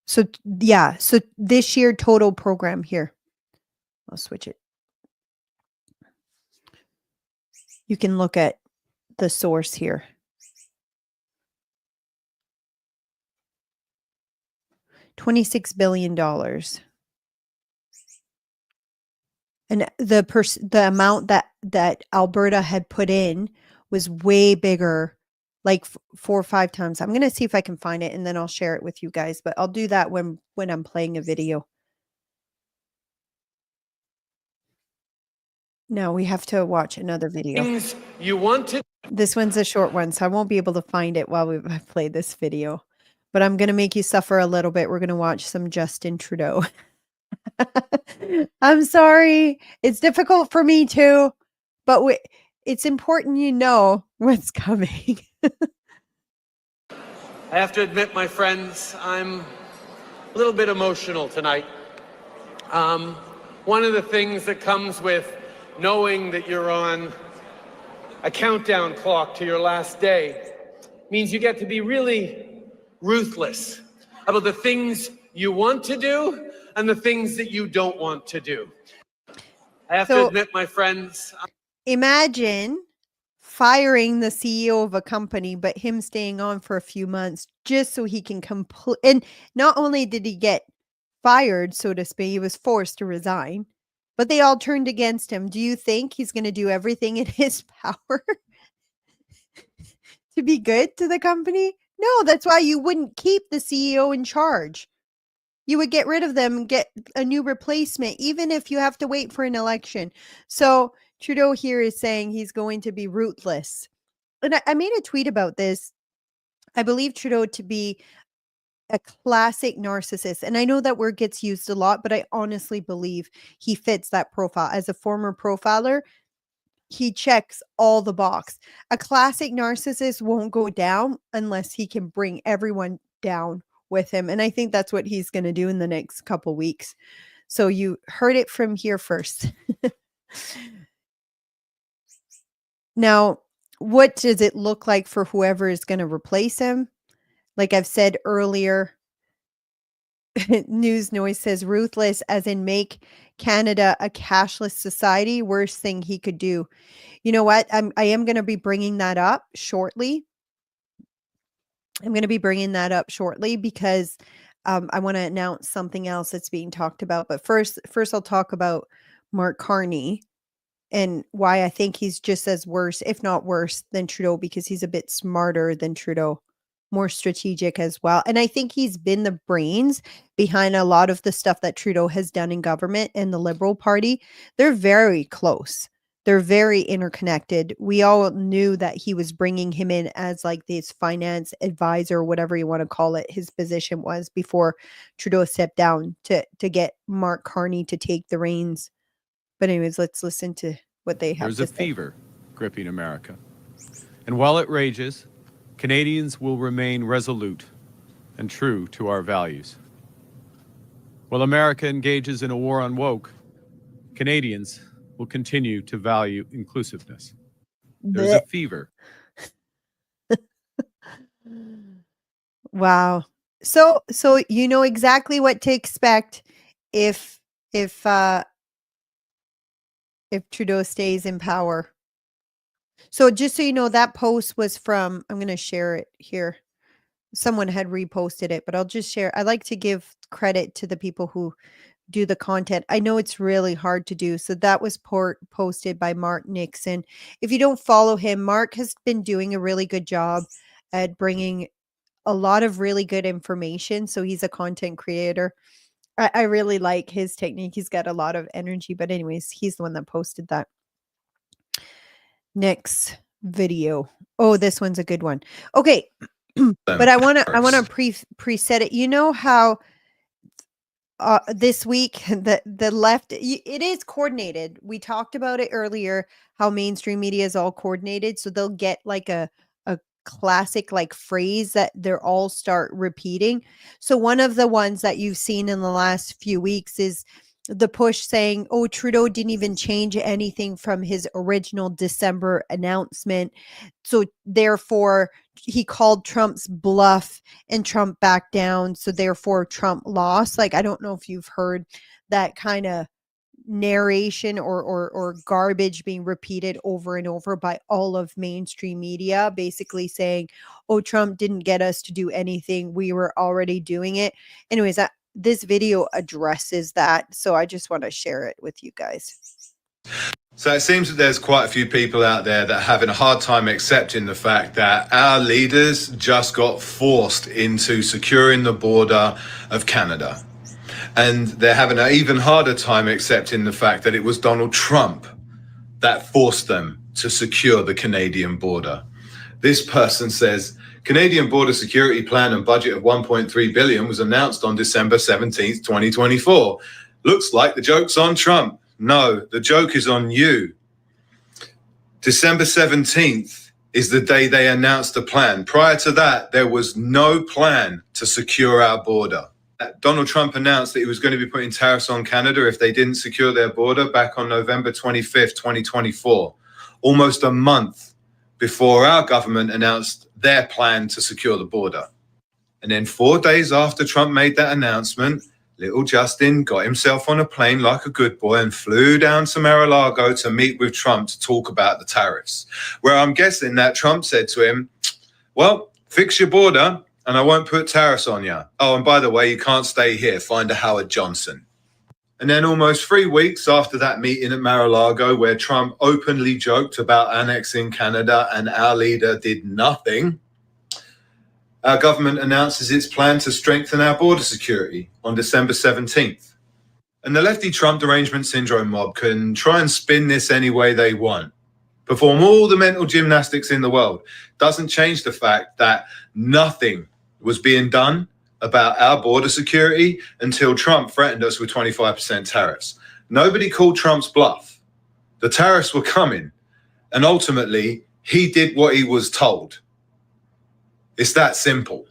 So yeah, so this year total program here. I'll switch it. You can look at the source here. $26 billion. And the amount that Alberta had put in was way bigger, like 4 or 5 times. I'm going to see if I can find it, and then I'll share it with you guys, but I'll do that when I'm playing a video. No, we have to watch another video. Things you want to. This one's a short one, so I won't be able to find it while I play this video. But I'm going to make you suffer a little bit. We're going to watch some Justin Trudeau. I'm sorry. It's difficult for me too, but it's important you know what's coming. I have to admit, my friends, I'm a little bit emotional tonight. One of the things that comes with knowing that you're on a countdown clock to your last day means you get to be really ruthless about the things you want to do and the things that you don't want to do. I have to admit, my friends. imagine firing the CEO of a company, but him staying on for a few months just so he can complete. And not only did he get fired, so to speak, he was forced to resign, but they all turned against him. Do you think he's going to do everything in his power to be good to the company? No, that's why you wouldn't keep the CEO in charge. You would get rid of them and get a new replacement, even if you have to wait for an election. So Trudeau here is saying he's going to be ruthless. And I made a tweet about this. I believe Trudeau to be a classic narcissist. And I know that word gets used a lot, but I honestly believe he fits that profile. As a former profiler, he checks all the box. A classic narcissist won't go down unless he can bring everyone down with him. And I think that's what he's going to do in the next couple weeks. So you heard it from here first. Now, what does it look like for whoever is going to replace him? Like I've said earlier, News Noise says ruthless as in make Canada a cashless society. Worst thing he could do. You know what? I am going to be bringing that up shortly. Because I want to announce something else that's being talked about. But first I'll talk about Mark Carney and why I think he's just as worse, if not worse, than Trudeau, because he's a bit smarter than Trudeau, more strategic as well. And I think he's been the brains behind a lot of the stuff that Trudeau has done in government and the Liberal Party. They're very close. They're very interconnected. We all knew that he was bringing him in as like this finance advisor, whatever you want to call it, his position was before Trudeau stepped down to get Mark Carney to take the reins. But anyways, let's listen to what they have to say. There's a fever gripping America. And while it rages, Canadians will remain resolute and true to our values. While America engages in a war on woke, Canadians will continue to value inclusiveness. There's a fever. Wow. So you know exactly what to expect if Trudeau stays in power. So just so you know, that post was from, I'm going to share it here. Someone had reposted it, but I'll just share. I like to give credit to the people who do the content. I know it's really hard to do. So that was posted by Mark Nixon. If you don't follow him, Mark has been doing a really good job at bringing a lot of really good information. So he's a content creator. I really like his technique. He's got a lot of energy, but anyways, he's the one that posted that. Next video. Oh, this one's a good one. Okay. But I want to preset it. You know how this week the left, it is coordinated. We talked about it earlier, how mainstream media is all coordinated. So they'll get like a classic like phrase that they're all start repeating. So one of the ones that you've seen in the last few weeks is the push saying, oh, Trudeau didn't even change anything from his original December announcement. So therefore he called Trump's bluff and Trump backed down. So therefore Trump lost. Like, I don't know if you've heard that kind of narration or garbage being repeated over and over by all of mainstream media, basically saying, oh, Trump didn't get us to do anything. We were already doing it. Anyways, this video addresses that. So I just want to share it with you guys. So it seems that there's quite a few people out there that are having a hard time accepting the fact that our leaders just got forced into securing the border of Canada. And they're having an even harder time accepting the fact that it was Donald Trump that forced them to secure the Canadian border. This person says, Canadian border security plan and budget of 1.3 billion was announced on December 17th, 2024. Looks like the joke's on Trump. No, the joke is on you. December 17th is the day they announced the plan. Prior to that, there was no plan to secure our border. Donald Trump announced that he was going to be putting tariffs on Canada if they didn't secure their border back on November 25th, 2024, almost a month before our government announced their plan to secure the border. And then 4 days after Trump made that announcement, Little Justin got himself on a plane like a good boy and flew down to Mar-a-Lago to meet with Trump to talk about the tariffs, where I'm guessing that Trump said to him, well, fix your border and I won't put tariffs on you. Oh, and by the way, you can't stay here. Find a Howard Johnson. And then almost 3 weeks after that meeting at Mar-a-Lago, where Trump openly joked about annexing Canada and our leader did nothing, our government announces its plan to strengthen our border security on December 17th. And the lefty Trump derangement syndrome mob can try and spin this any way they want, perform all the mental gymnastics in the world. Doesn't change the fact that nothing was being done about our border security until Trump threatened us with 25% tariffs. Nobody called Trump's bluff. The tariffs were coming, and ultimately, he did what he was told. It's that simple.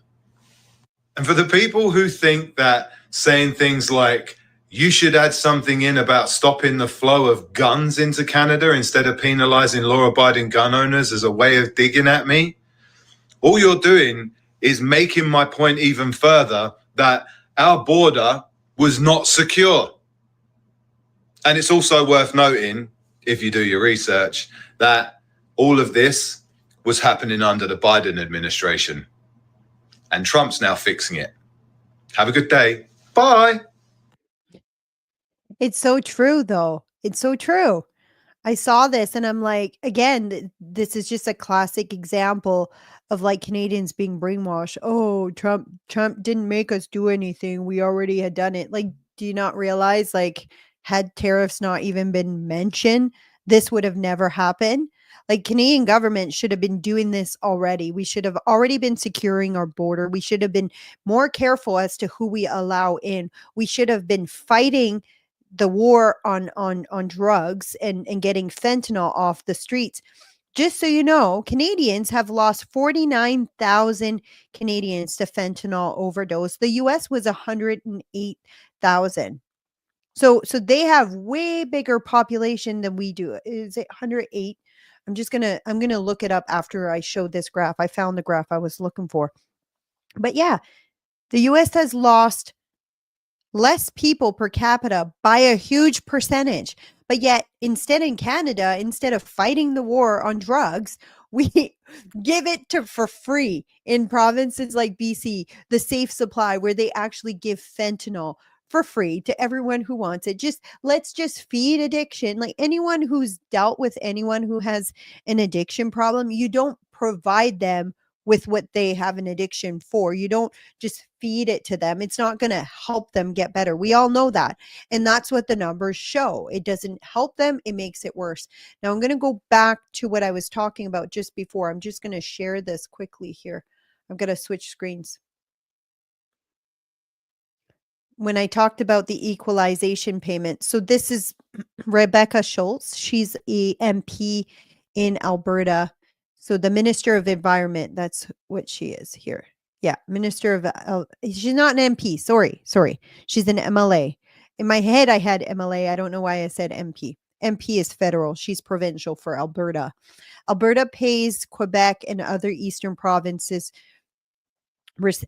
And for the people who think that saying things like, you should add something in about stopping the flow of guns into Canada instead of penalizing law-abiding gun owners as a way of digging at me, all you're doing is making my point even further that our border was not secure. And it's also worth noting, if you do your research, that all of this was happening under the Biden administration. And Trump's now fixing it. Have a good day. Bye. It's so true, though. It's so true. I saw this and I'm like, again, this is just a classic example of like Canadians being brainwashed. Oh, Trump didn't make us do anything. We already had done it. Like, do you not realize, like, had tariffs not even been mentioned, this would have never happened? Like, Canadian government should have been doing this already. We should have already been securing our border. We should have been more careful as to who we allow in. We should have been fighting the war on drugs and getting fentanyl off the streets. Just so you know, Canadians have lost 49,000 Canadians to fentanyl overdose. The US was 108,000. So they have way bigger population than we do. Is it 108? I'm going to look it up after I show this graph. I found the graph I was looking for. But yeah, the US has lost less people per capita by a huge percentage. But yet, instead in Canada, instead of fighting the war on drugs, we give it to for free in provinces like BC, the safe supply, where they actually give fentanyl for free to everyone who wants it. Let's just feed addiction. Like, anyone who's dealt with anyone who has an addiction problem, you don't provide them with what they have an addiction for. You don't just feed it to them. It's not going to help them get better. We all know that. And that's what the numbers show. It doesn't help them. It makes it worse. Now I'm going to go back to what I was talking about just before. I'm just going to share this quickly here. I'm going to switch screens. When I talked about the equalization payment. So this is Rebecca Schultz. She's a MP in Alberta. So the Minister of Environment, that's what she is here. Yeah, Minister of, she's not an MP. Sorry. She's an MLA. In my head, I had MLA. I don't know why I said MP. MP is federal. She's provincial for Alberta. Alberta pays Quebec and other eastern provinces.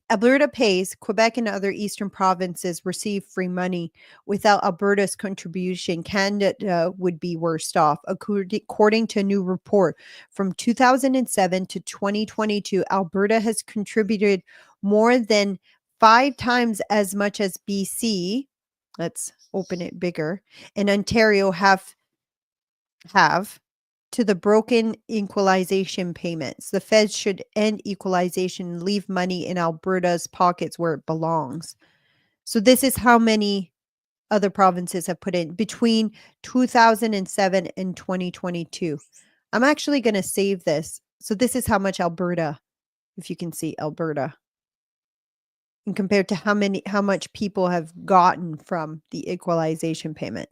Alberta pays Quebec and other eastern provinces receive free money. Without Alberta's contribution, Canada would be worse off. According to a new report from 2007 to 2022, Alberta has contributed more than 5 times as much as BC. Let's open it bigger. And Ontario have to the broken equalization payments. The feds should end equalization and leave money in Alberta's pockets where it belongs. So this is how many other provinces have put in between 2007 and 2022. I'm actually going to save this. So this is how much Alberta, if you can see Alberta, and compared to how much people have gotten from the equalization payment.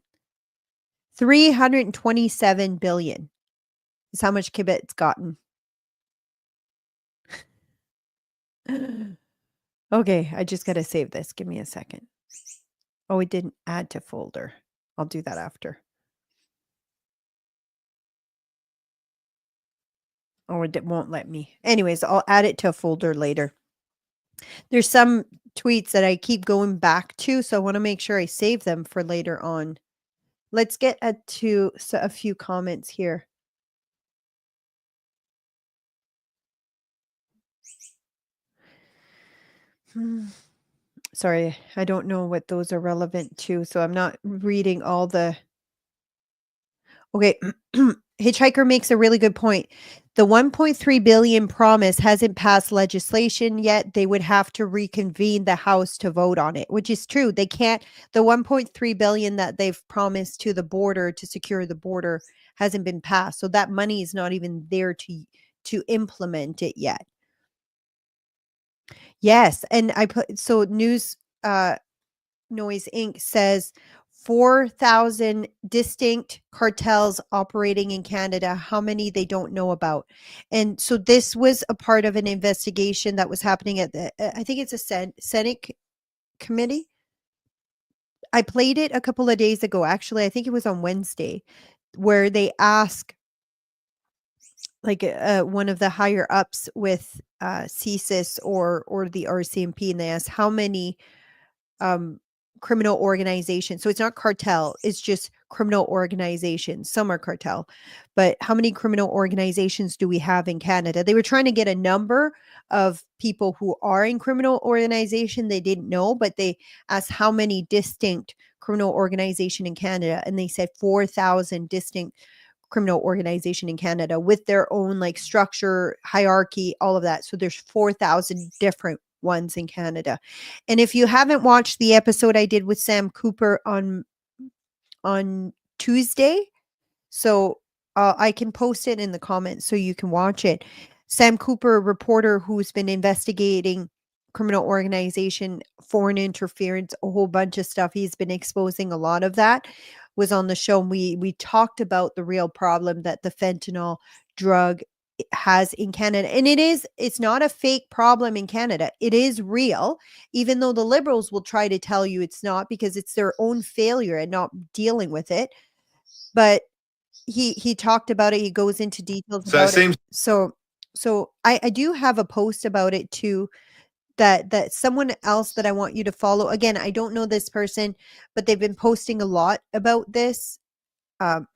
327 billion. Is how much Quebec's gotten. Okay, I just got to save this. Give me a second. Oh, it didn't add to folder. I'll do that after. Oh, it won't let me. Anyways, I'll add it to a folder later. There's some tweets that I keep going back to, so I want to make sure I save them for later on. Let's get to a few comments here. Sorry, I don't know what those are relevant to, so I'm not reading all the. Okay, Hitchhiker makes a really good point. The 1.3 billion promise hasn't passed legislation yet. They would have to reconvene the House to vote on it, which is true. They can't. The 1.3 billion that they've promised to the border to secure the border hasn't been passed, so that money is not even there to implement it yet. Yes, and I put so news Noise Inc. says 4,000 distinct cartels operating in Canada. How many they don't know about? And so this was a part of an investigation that was happening at the, I think it's a Senate committee. I played it a couple of days ago. Actually, I think it was on Wednesday, where they ask like one of the higher ups with CSIS or the RCMP, and they ask how many criminal organizations. So it's not cartel, it's just criminal organizations. Some are cartel, but how many criminal organizations do we have in Canada? They were trying to get a number of people who are in criminal organization. They didn't know, but they asked how many distinct criminal organization in Canada, and they said 4,000 distinct criminal organization in Canada with their own like structure, hierarchy, all of that. So there's 4,000 different ones in Canada. And if you haven't watched the episode I did with Sam Cooper on Tuesday, so I can post it in the comments so you can watch it. Sam Cooper, a reporter who's been investigating criminal organization, foreign interference, a whole bunch of stuff. He's been exposing a lot of that. Was on the show. And we talked about the real problem that the fentanyl drug has in Canada. And it's not a fake problem in Canada. It is real, even though the Liberals will try to tell you it's not because it's their own failure and not dealing with it. But he talked about it. He goes into details So it about seems it. So I do have a post about it too, that someone else that I want you to follow. Again, I don't know this person, but they've been posting a lot about this. I'm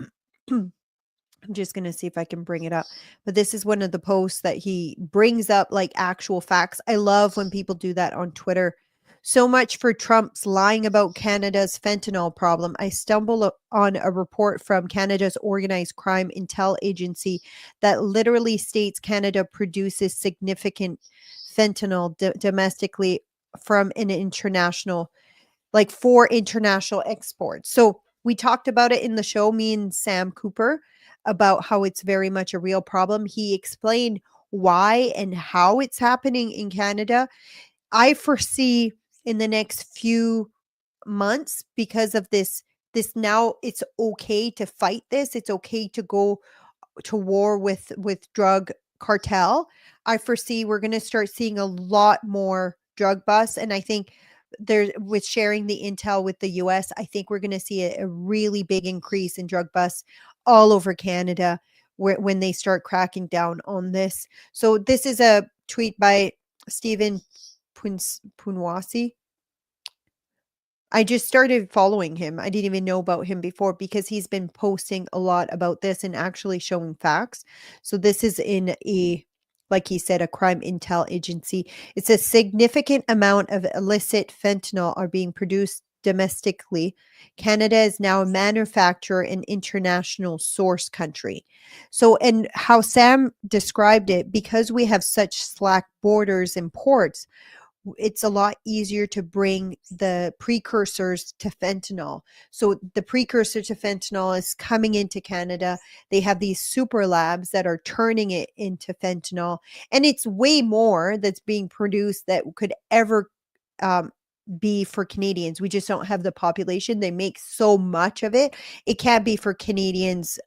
just going to see if I can bring it up. But this is one of the posts that he brings up, like actual facts. I love when people do that on Twitter. So much for Trump's lying about Canada's fentanyl problem. I stumbled on a report from Canada's Organized Crime Intel Agency that literally states Canada produces significant fentanyl domestically from an international, like for international exports. So we talked about it in the show, me and Sam Cooper, about how it's very much a real problem. He explained why and how it's happening in Canada. I foresee in the next few months, because of this now it's okay to fight this. It's okay to go to war with drug cartel. I foresee we're going to start seeing a lot more drug busts, and I think there, with sharing the intel with the US, I think we're going to see a really big increase in drug busts all over Canada when they start cracking down on this. So this is a tweet by Stephen Punwasi. I just started following him. I didn't even know about him before because he's been posting a lot about this and actually showing facts. So this is in a, like he said, a crime intel agency. It's a significant amount of illicit fentanyl are being produced domestically. Canada is now a manufacturer and international source country. So, and how Sam described it, because we have such slack borders and ports, it's a lot easier to bring the precursors to fentanyl. So the precursor to fentanyl is coming into Canada. They have these super labs that are turning it into fentanyl, and it's way more that's being produced that could ever be for Canadians. We just don't have the population. They make so much of it. It can't be for Canadians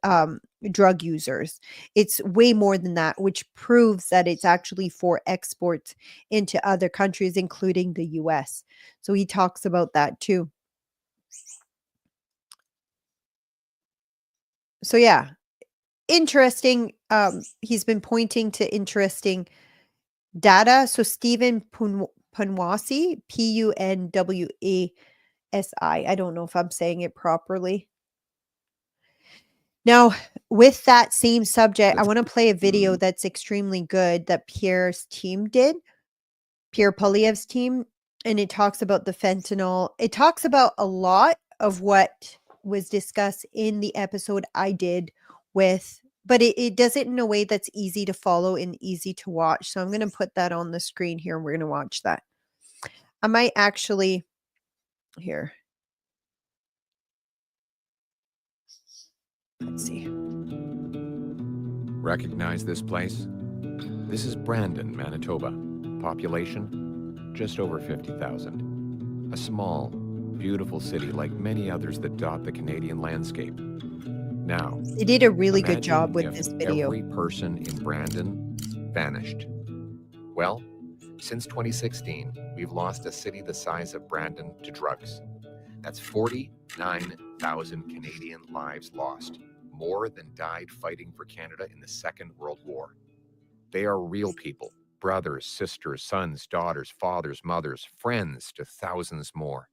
drug users. It's way more than that, which proves that it's actually for exports into other countries, including the US. So he talks about that too. So yeah, interesting. He's been pointing to interesting data. So Stephen Punwasi, Punwasi. I don't know if I'm saying it properly. Now, with that same subject, I want to play a video that's extremely good that Pierre's team did, Pierre Poilievre's team, and it talks about the fentanyl. It talks about a lot of what was discussed in the episode I did with, but it does it in a way that's easy to follow and easy to watch. So I'm going to put that on the screen here and we're going to watch that. I might actually, here. Let's see. Recognize this place? This is Brandon, Manitoba. Population, just over 50,000. A small, beautiful city like many others that dot the Canadian landscape. Now, they did a really good imagine job with if this video. every person in Brandon vanished. Well, since 2016, we've lost a city the size of Brandon to drugs. That's 49,000 Canadian lives lost, more than died fighting for Canada in the Second World War. They are real people, brothers, sisters, sons, daughters, fathers, mothers, friends to thousands more.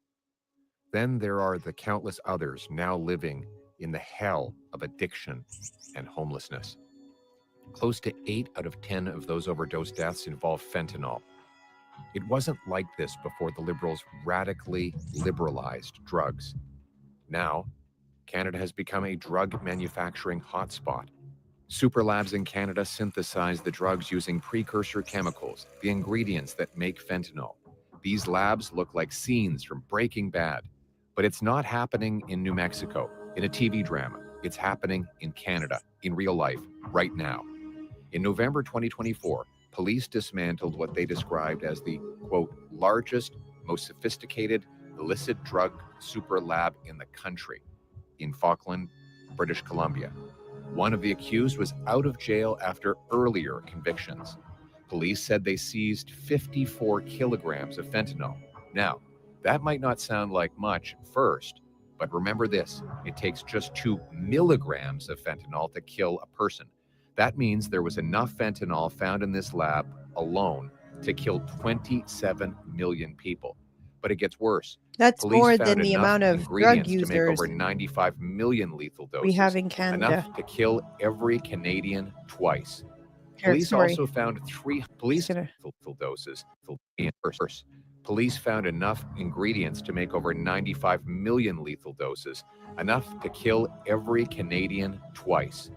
Then there are the countless others now living in the hell of addiction and homelessness. Close to 8 out of 10 of those overdose deaths involve fentanyl. It wasn't like this before the Liberals radically liberalized drugs. Now, Canada has become a drug manufacturing hotspot. Super labs in Canada synthesize the drugs using precursor chemicals, the ingredients that make fentanyl. These labs look like scenes from Breaking Bad, but it's not happening in New Mexico, in a TV drama. It's happening in Canada, in real life, right now. In November 2024, police dismantled what they described as the, quote, largest, most sophisticated illicit drug super lab in the country, in Falkland, British Columbia. One of the accused was out of jail after earlier convictions. Police said they seized 54 kilograms of fentanyl. Now, that might not sound like much at first, but remember this, it takes just 2 milligrams of fentanyl to kill a person. That means there was enough fentanyl found in this lab alone to kill 27 million people. But it gets worse. That's Police more found than the enough amount of drug ingredients to make users over 95 million lethal doses. we have in Canada. Enough to kill every Canadian twice. Here, Police sorry. also found 3 lethal doses. Police found enough ingredients to make over 95 million lethal doses, enough to kill every Canadian twice.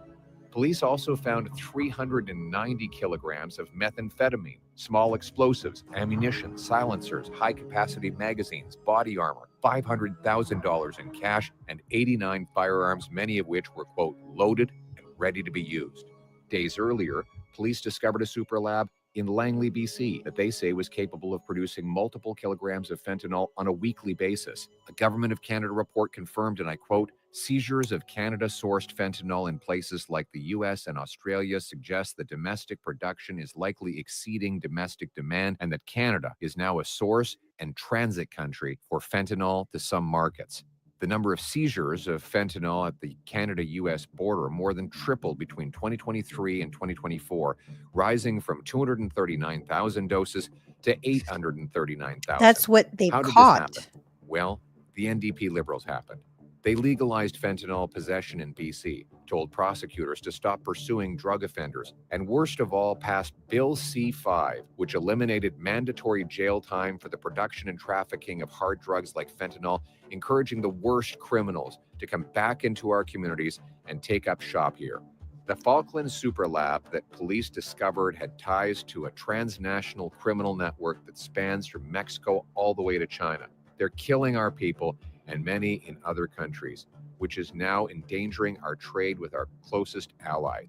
Police also found 390 kilograms of methamphetamine, small explosives, ammunition, silencers, high-capacity magazines, body armor, $500,000 in cash, and 89 firearms, many of which were, quote, loaded and ready to be used. Days earlier, police discovered a super lab in Langley, BC, that they say was capable of producing multiple kilograms of fentanyl on a weekly basis. A Government of Canada report confirmed, and I quote, seizures of Canada-sourced fentanyl in places like the US and Australia suggest that domestic production is likely exceeding domestic demand and that Canada is now a source and transit country for fentanyl to some markets. The number of seizures of fentanyl at the Canada-US border more than tripled between 2023 and 2024, rising from 239,000 doses to 839,000. That's what they How did caught. this happen? Well, the NDP Liberals happened. They legalized fentanyl possession in BC, told prosecutors to stop pursuing drug offenders, and worst of all, passed Bill C-5, which eliminated mandatory jail time for the production and trafficking of hard drugs like fentanyl, encouraging the worst criminals to come back into our communities and take up shop here. The Falkland Super Lab that police discovered had ties to a transnational criminal network that spans from Mexico all the way to China. They're killing our people and many in other countries, which is now endangering our trade with our closest ally.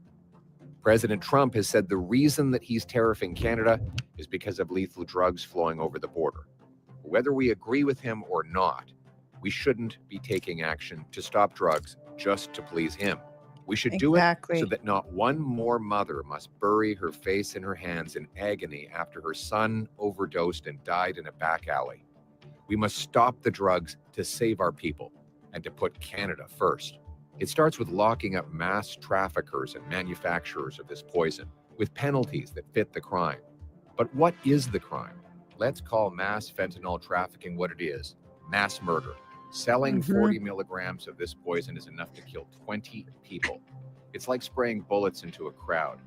President Trump has said the reason that he's tariffing Canada is because of lethal drugs flowing over the border. Whether we agree with him or not, we shouldn't be taking action to stop drugs just to please him. We should do it so that not one more mother must bury her face in her hands in agony after her son overdosed and died in a back alley. We must stop the drugs to save our people and to put Canada first. It starts with locking up mass traffickers and manufacturers of this poison with penalties that fit the crime. But what is the crime? Let's call mass fentanyl trafficking what it is: mass murder. Selling Mm-hmm. 40 milligrams of this poison is enough to kill 20 people. It's like spraying bullets into a crowd.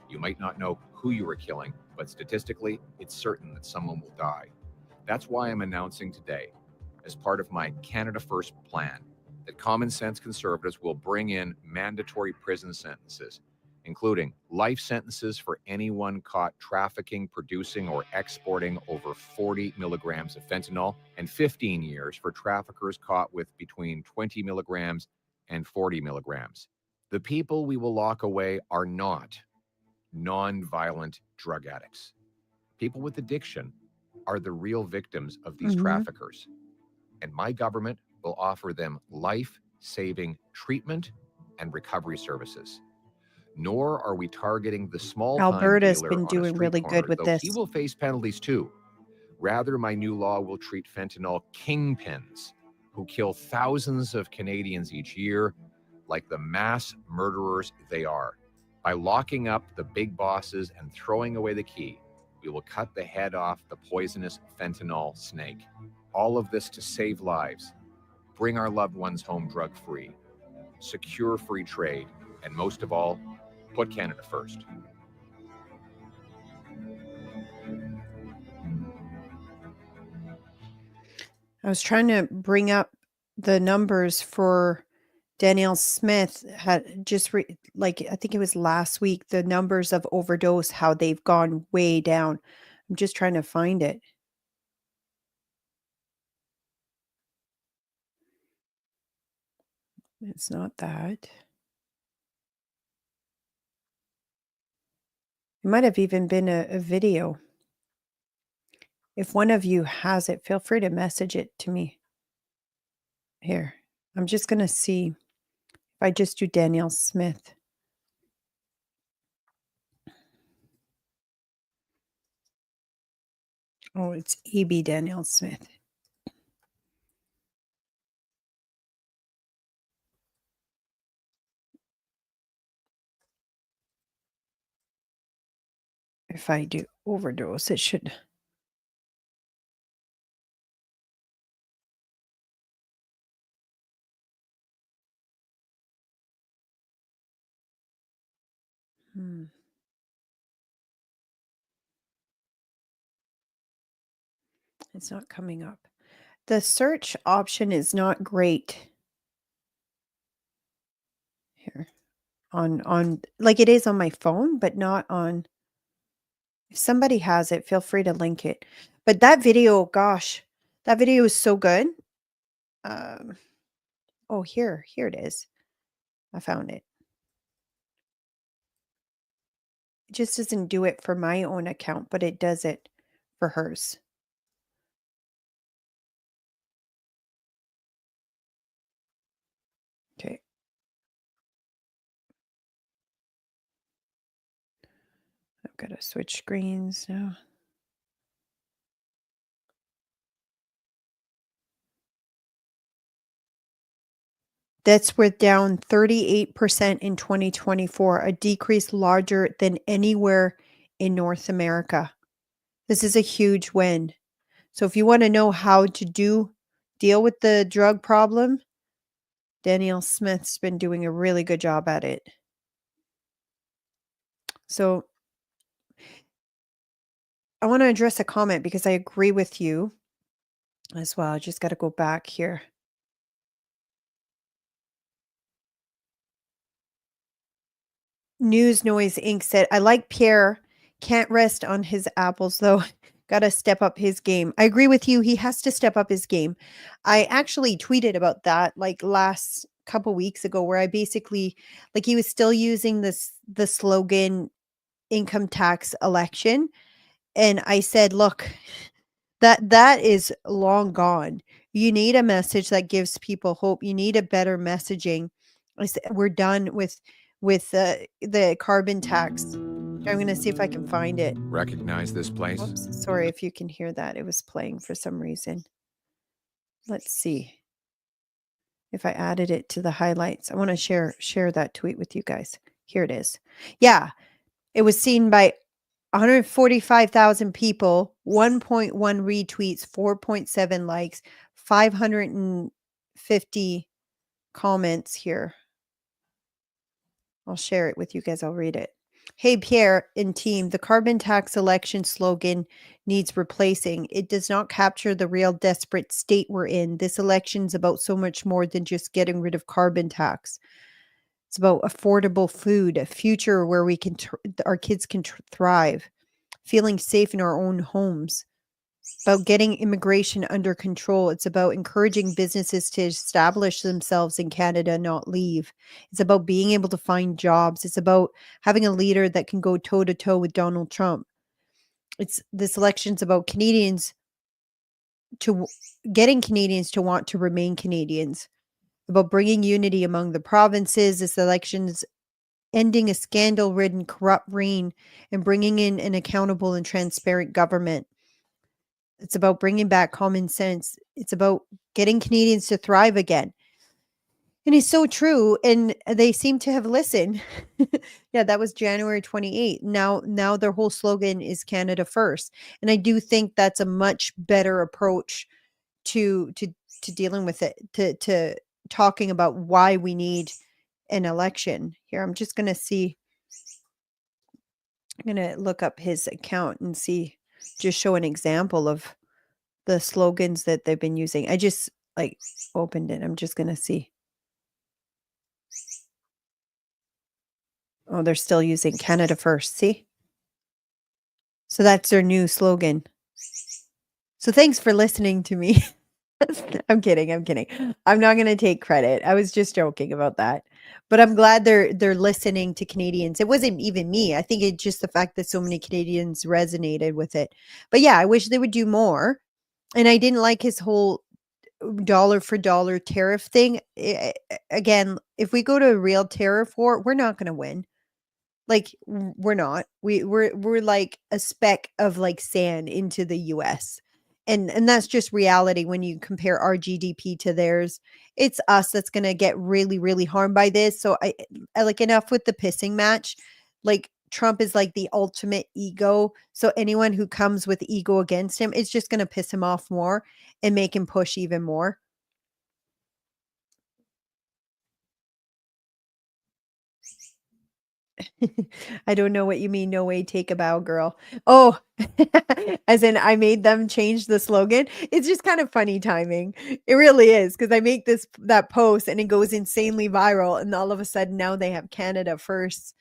You might not know who you are killing, but statistically, it's certain that someone will die. That's why I'm announcing today, as part of my Canada First plan, that common sense conservatives will bring in mandatory prison sentences, including life sentences for anyone caught trafficking, producing, or exporting over 40 milligrams of fentanyl, and 15 years for traffickers caught with between 20 milligrams and 40 milligrams. The people we will lock away are not non-violent drug addicts. People with addiction are the real victims of these traffickers. And my government will offer them life-saving treatment and recovery services. Nor are we targeting the small-time Alberta's dealer been on a doing street really corner, good with though this. he will face penalties too. Rather, my new law will treat fentanyl kingpins who kill thousands of Canadians each year like the mass murderers they are. By locking up the big bosses and throwing away the key, we will cut the head off the poisonous fentanyl snake. All of this to save lives, bring our loved ones home drug-free, secure free trade, and most of all, put Canada first. I was trying to bring up the numbers for Danielle Smith had just I think it was last week, the numbers of overdose, how they've gone way down. I'm just trying to find it. It's not that. It might have even been a video. If one of you has it, feel free to message it to me. Here, I'm just going to see if I just do Danielle Smith. Oh, it's EB Danielle Smith. If I do overdose, it should. It's not coming up. The search option is not great. Here. On like it is on my phone, but not on. If somebody has it, feel free to link it. But that video, gosh, that video is so good. Oh, here it is. I found it. It just doesn't do it for my own account, but it does it for hers. Okay. I've got to switch screens now. Deaths were down 38% in 2024, a decrease larger than anywhere in North America. This is a huge win. So if you want to know how to deal with the drug problem, Danielle Smith's been doing a really good job at it. So I want to address a comment because I agree with you as well. I just got to go back here. News Noise Inc. said, I like Pierre. Can't rest on his apples, though. Got to step up his game. I agree with you. He has to step up his game. I actually tweeted about that like last couple weeks ago, where I basically, like, he was still using the slogan income tax election. And I said, look, that is long gone. You need a message that gives people hope. You need a better messaging. I said, we're done with the carbon tax. I'm going to see if I can find it. Recognize this place? Oops, sorry if you can hear that. It was playing for some reason. Let's see if I added it to the highlights. I want to share that tweet with you guys. Here it is. Yeah, it was seen by 145,000 people, 1.1 retweets, 4.7 likes, 550 comments here. I'll share it with you guys. I'll read it. Hey, Pierre and team, the carbon tax election slogan needs replacing. It does not capture the real desperate state we're in. This election's about so much more than just getting rid of carbon tax. It's about affordable food, a future where we can our kids can thrive, feeling safe in our own homes. It's about getting immigration under control. It's about encouraging businesses to establish themselves in Canada, not leave. It's about being able to find jobs. It's about having a leader that can go toe to toe with Donald Trump. This election's about getting Canadians to want to remain Canadians, about bringing unity among the provinces. This election's ending a scandal-ridden, corrupt reign and bringing in an accountable and transparent government. It's about bringing back common sense. It's about getting Canadians to thrive again. And it's so true. And they seem to have listened. Yeah, that was January 28th. Now their whole slogan is Canada First. And I do think that's a much better approach to dealing with it, to talking about why we need an election. Here, I'm just going to see. I'm going to look up his account and see, just show an example of the slogans that they've been using. I just opened it. I'm just going to see. Oh, they're still using Canada First. See? So that's their new slogan. So thanks for listening to me. I'm kidding. I'm not going to take credit. I was just joking about that. But I'm glad they're listening to Canadians. It wasn't even me. I think it's just the fact that so many Canadians resonated with it. But yeah, I wish they would do more. And I didn't like his whole dollar for dollar tariff thing. Again, if we go to a real tariff war, we're not going to win. We're not. We're like a speck of sand into the US. And that's just reality when you compare our GDP to theirs. It's us that's going to get really, really harmed by this. So I enough with the pissing match. Trump is the ultimate ego. So anyone who comes with ego against him, it's just going to piss him off more and make him push even more. I don't know what you mean. No way, take a bow, girl. Oh, as in I made them change the slogan. It's just kind of funny timing. It really is, because I make that post and it goes insanely viral, and all of a sudden now they have Canada First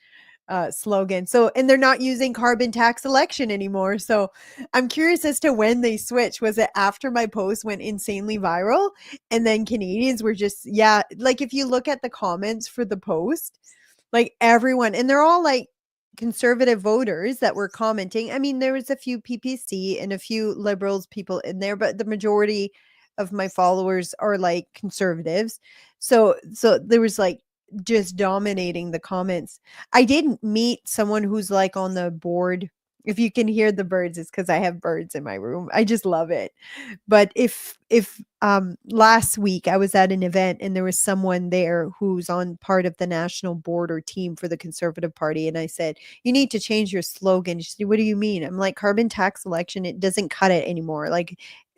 slogan. So, and they're not using carbon tax election anymore. So I'm curious as to when they switch. Was it after my post went insanely viral and then Canadians were just, yeah, if you look at the comments for the post, everyone, and they're all conservative voters that were commenting. I mean, there was a few PPC and a few liberals people in there, but the majority of my followers are conservatives. So there was just dominating the comments. I didn't meet someone who's on the board. If you can hear the birds, it's because I have birds in my room. I just love it. But if last week I was at an event and there was someone there who's on part of the national board or team for the Conservative Party, and I said, you need to change your slogan. She said, what do you mean? I'm like, carbon tax election, it doesn't cut it anymore.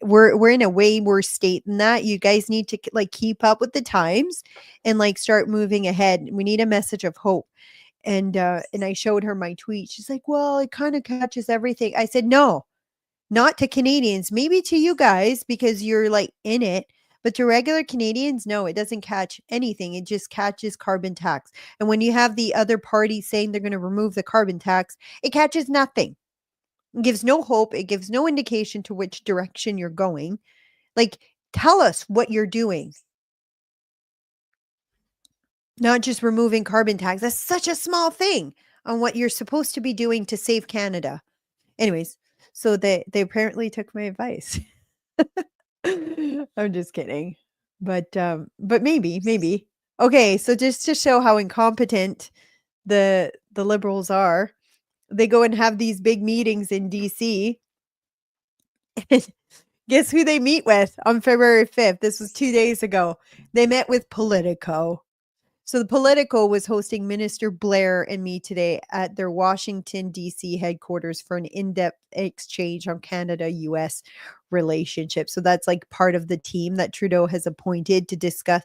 We're in a way worse state than that. You guys need to keep up with the times and start moving ahead. We need a message of hope. And I showed her my tweet. She's like, well, it kind of catches everything. I said, no, not to Canadians, maybe to you guys because you're in it, but to regular Canadians, no, it doesn't catch anything. It just catches carbon tax. And when you have the other party saying they're going to remove the carbon tax, it catches nothing. It gives no hope. It gives no indication to which direction you're going. Tell us what you're doing. Not just removing carbon tax. That's such a small thing on what you're supposed to be doing to save Canada. Anyways, so they apparently took my advice. I'm just kidding. But maybe. Okay, so just to show how incompetent the liberals are, they go and have these big meetings in DC. Guess who they meet with on February 5th? This was 2 days ago. They met with Politico. So the Politico was hosting Minister Blair and me today at their Washington, D.C. headquarters for an in-depth exchange on Canada-U.S. relationship. So that's like part of the team that Trudeau has appointed to discuss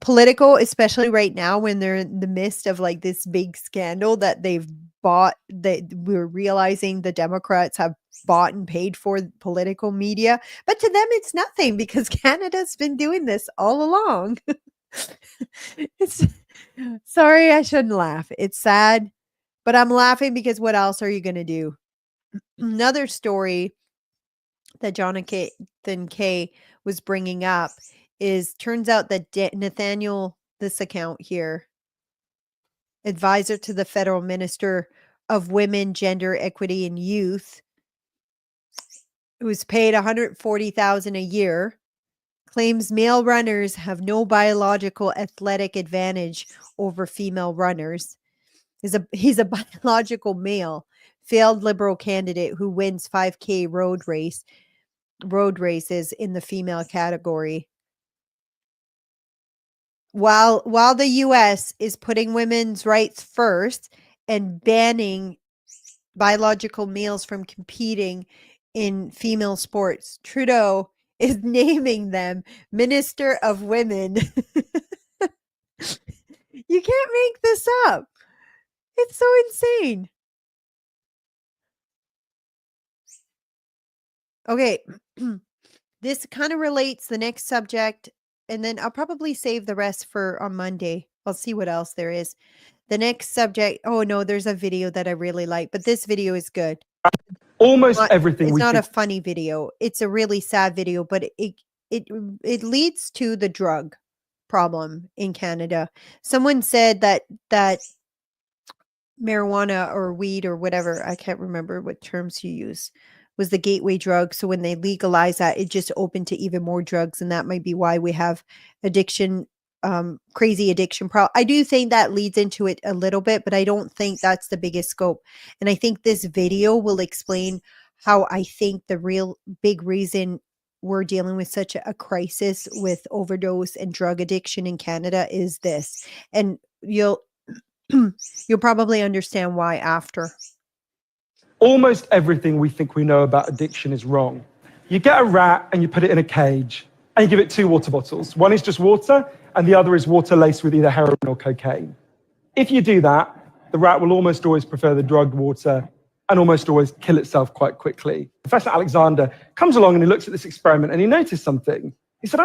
Politico, especially right now when they're in the midst of like this big scandal that they've bought, that we're realizing the Democrats have bought and paid for political media. But to them, it's nothing because Canada's been doing this all along. It's sorry, I shouldn't laugh. It's sad, but I'm laughing because what else are you going to do? Another story that Jonathan Kay was bringing up is turns out that Nathaniel, this account here, advisor to the federal minister of women, gender, equity, and youth, who's paid $140,000 a year, claims male runners have no biological athletic advantage over female runners. He's a biological male, failed Liberal candidate who wins 5K road races in the female category. While the US is putting women's rights first and banning biological males from competing in female sports, Trudeau is naming them Minister of Women. You can't make this up. It's so insane. Okay. This kind of relates the next subject, and then I'll probably save the rest for on Monday. I'll see what else there is. The next subject, oh no, there's a video that I really like, but this video is good. Almost everything It's we not a think. funny video. It's a really sad video, but it leads to the drug problem in Canada. Someone said that marijuana or weed or whatever, I can't remember what terms you use, was the gateway drug. So when they legalize that, it just opened to even more drugs. And that might be why we have addiction, crazy addiction problem. I do think that leads into it a little bit, but I don't think that's the biggest scope. And I think this video will explain how I think the real big reason we're dealing with such a crisis with overdose and drug addiction in Canada is this. And you'll probably understand why after. Almost everything we think we know about addiction is wrong. You get a rat and you put it in a cage and you give it 2 water bottles. One is just water and the other is water laced with either heroin or cocaine. If you do that, the rat will almost always prefer the drugged water and almost always kill itself quite quickly. Professor Alexander comes along and he looks at this experiment and he noticed something. He said,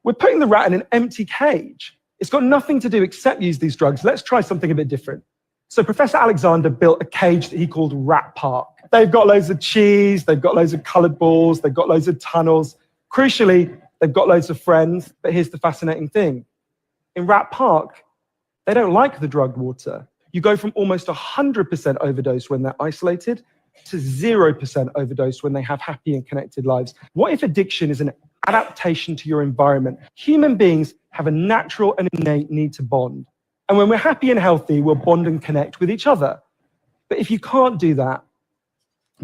we're putting the rat in an empty cage. It's got nothing to do except use these drugs. Let's try something a bit different. So Professor Alexander built a cage that he called Rat Park. They've got loads of cheese, they've got loads of colored balls, they've got loads of tunnels. Crucially, they've got loads of friends. But here's the fascinating thing. In Rat Park, they don't like the drugged water. You go from almost 100% overdose when they're isolated to 0% overdose when they have happy and connected lives. What if addiction is an adaptation to your environment? Human beings have a natural and innate need to bond. And when we're happy and healthy, we'll bond and connect with each other. But if you can't do that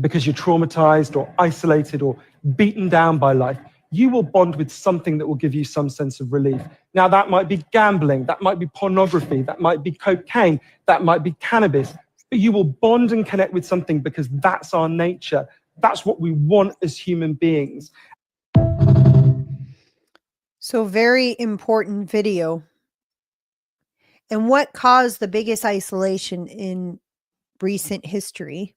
because you're traumatized or isolated or beaten down by life, you will bond with something that will give you some sense of relief. Now, that might be gambling, that might be pornography, that might be cocaine, that might be cannabis. But you will bond and connect with something because that's our nature. That's what we want as human beings. So very important video. And what caused the biggest isolation in recent history?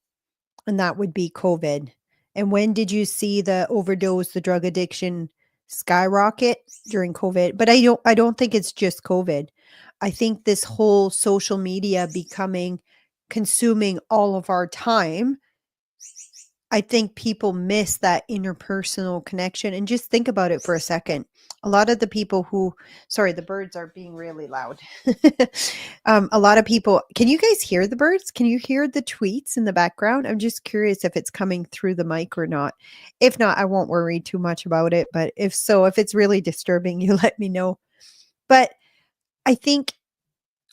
And that would be COVID. And when did you see the overdose, the drug addiction skyrocket? During COVID. But I don't think it's just COVID. I think this whole social media consuming all of our time. I think people miss that interpersonal connection. And just think about it for a second. A lot of the people sorry, the birds are being really loud. A lot of people, can you guys hear the birds? Can you hear the tweets in the background? I'm just curious if it's coming through the mic or not. If not, I won't worry too much about it. But if it's really disturbing, you let me know. But I think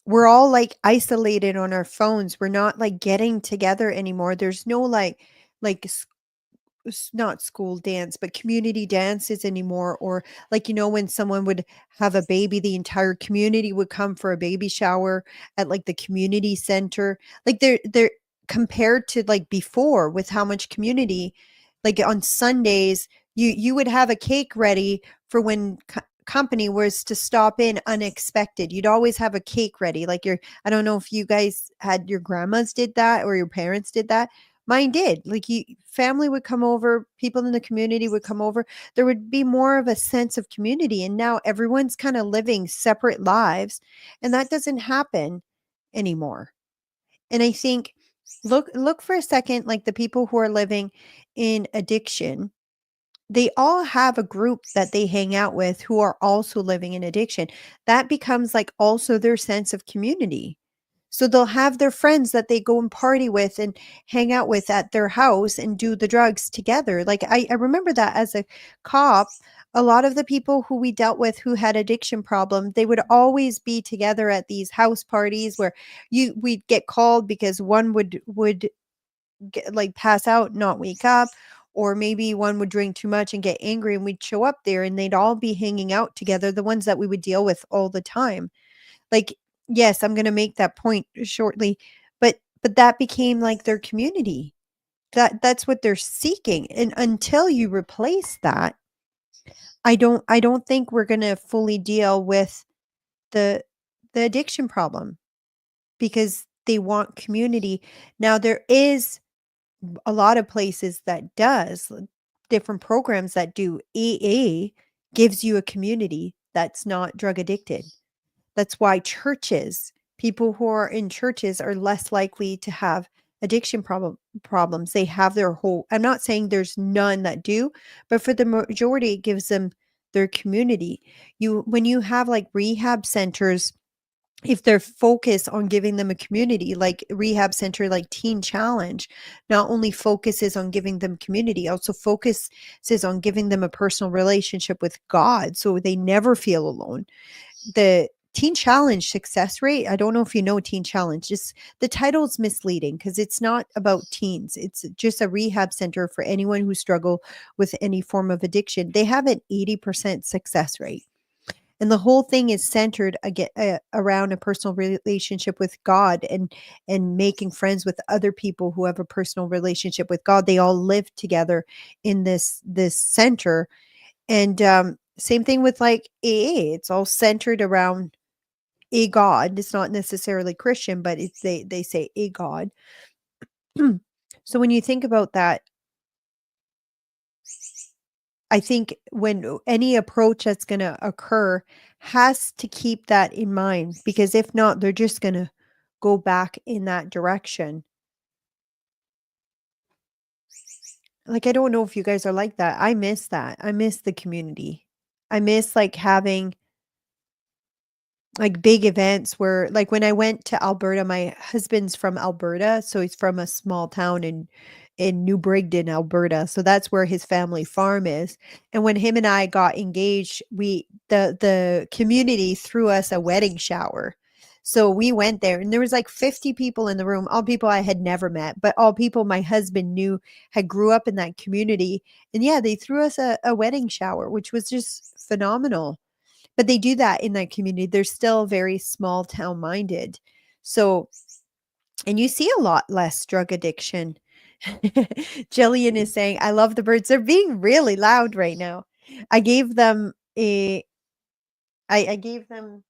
we're all like isolated on our phones. We're not like getting together anymore. There's no like not school dance, but community dances anymore. Or like, when someone would have a baby, the entire community would come for a baby shower at like the community center. Like they're compared to like before with how much community, like on Sundays, you would have a cake ready for when company was to stop in unexpected. You'd always have a cake ready. Like I don't know if you guys had your grandmas did that or your parents did that. Mine did. Like family would come over, people in the community would come over. There would be more of a sense of community. And now everyone's kind of living separate lives, and that doesn't happen anymore. And I think look for a second, like the people who are living in addiction, they all have a group that they hang out with who are also living in addiction. That becomes like also their sense of community. So they'll have their friends that they go and party with and hang out with at their house and do the drugs together. Like I remember that as a cop, a lot of the people who we dealt with who had addiction problems, they would always be together at these house parties where we'd get called because one would like pass out, not wake up, or maybe one would drink too much and get angry, and we'd show up there and they'd all be hanging out together, the ones that we would deal with all the time. Like, yes, I'm going to make that point shortly, but that became like their community. That's what they're seeking. And until you replace that, I don't think we're going to fully deal with the the addiction problem, because they want community. Now there is a lot of places that does different programs that do AA, gives you a community that's not drug addicted. That's why churches, people who are in churches are less likely to have addiction problems. They have their whole, I'm not saying there's none that do, but for the majority, it gives them their community. When you have like rehab centers, if they're focused on giving them a community, like rehab center, like Teen Challenge, not only focuses on giving them community, also focuses on giving them a personal relationship with God so they never feel alone. The Teen Challenge success rate, I don't know if you know Teen Challenge, just the title is misleading because it's not about teens. It's just a rehab center for anyone who struggle with any form of addiction. They have an 80% success rate. And the whole thing is centered around a personal relationship with God, and making friends with other people who have a personal relationship with God. They all live together in this center. And same thing with like AA. It's all centered around a God. It's not necessarily Christian, but they say a God. So when you think about that, I think when any approach that's going to occur has to keep that in mind, because if not, they're just going to go back in that direction. Like, I don't know if you guys are like that. I miss that. I miss the community. I miss like having like big events where, like, when I went to Alberta, my husband's from Alberta, so he's from a small town in New Brigden, Alberta. So that's where his family farm is. And when him and I got engaged, the community threw us a wedding shower. So we went there and there was like 50 people in the room, all people I had never met, but all people my husband knew, had grew up in that community. And yeah, they threw us a wedding shower, which was just phenomenal. But they do that in that community. They're still very small town minded. So, and you see a lot less drug addiction. Jillian is saying, I love the birds. They're being really loud right now. I gave them I gave them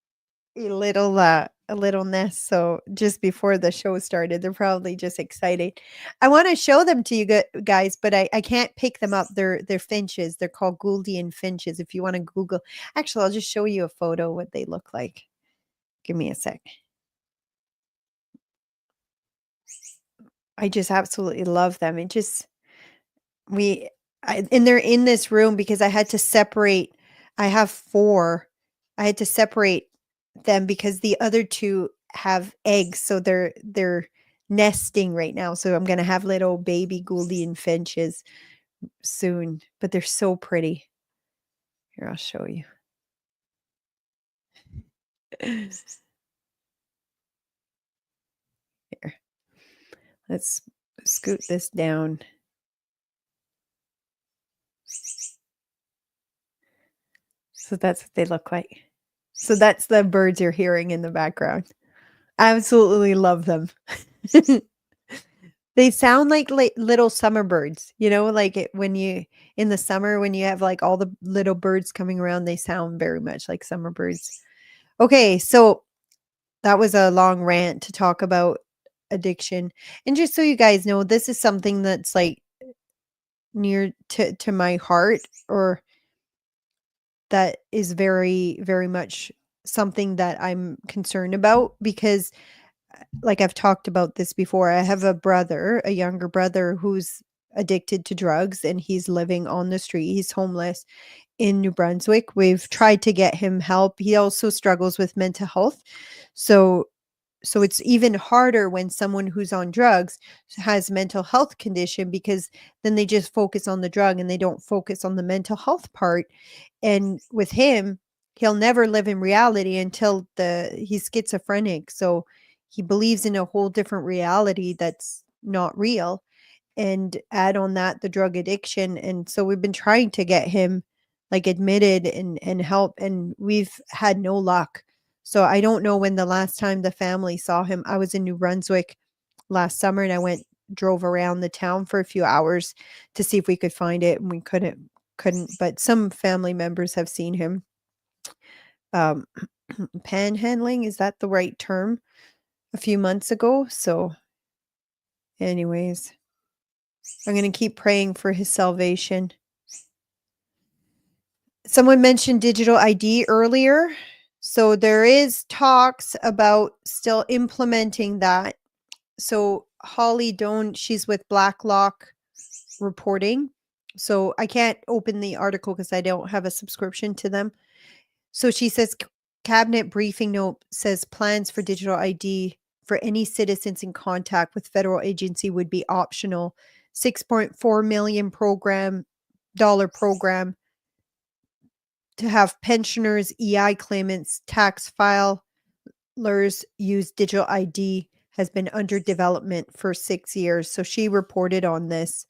a little nest. So just before the show started, they're probably just excited. I want to show them to you guys, but I can't pick them up. They're finches. They're called Gouldian finches. If you want to Google, actually, I'll just show you a photo what they look like. Give me a sec. I just absolutely love them. It just and they're in this room because I had to separate. I have 4. I had to separate them because the other 2 have eggs, so they're nesting right now. So I'm gonna have little baby Gouldian finches soon, but they're so pretty. Here, I'll show you. Here, let's scoot this down. So that's what they look like. So that's the birds you're hearing in the background. I absolutely love them. They sound like little summer birds, like when you in the summer when you have like all the little birds coming around, they sound very much like summer birds. Okay, so that was a long rant to talk about addiction. And just so you guys know, this is something that's like near to my heart, or that is very, very much something that I'm concerned about, because like I've talked about this before, I have a younger brother who's addicted to drugs, and he's living on the street. He's homeless in New Brunswick. We've tried to get him help. He also struggles with mental health. So it's even harder when someone who's on drugs has mental health condition, because then they just focus on the drug and they don't focus on the mental health part. And with him, he'll never live in reality until he's schizophrenic. So he believes in a whole different reality that's not real. And add on that the drug addiction. And so we've been trying to get him like admitted and help, and we've had no luck. So I don't know when the last time the family saw him. I was in New Brunswick last summer, and I drove around the town for a few hours to see if we could find it, and we couldn't, but some family members have seen him. Panhandling, is that the right term? A few months ago. So anyways, I'm going to keep praying for his salvation. Someone mentioned digital ID earlier. So there is talks about still implementing that. So Holly Doan, she's with Blacklock Reporting. So I can't open the article because I don't have a subscription to them. So she says cabinet briefing note says plans for digital ID for any citizens in contact with federal agency would be optional. $6.4 million program to have pensioners, EI claimants, tax filers use digital ID has been under development for 6 years. So she reported on this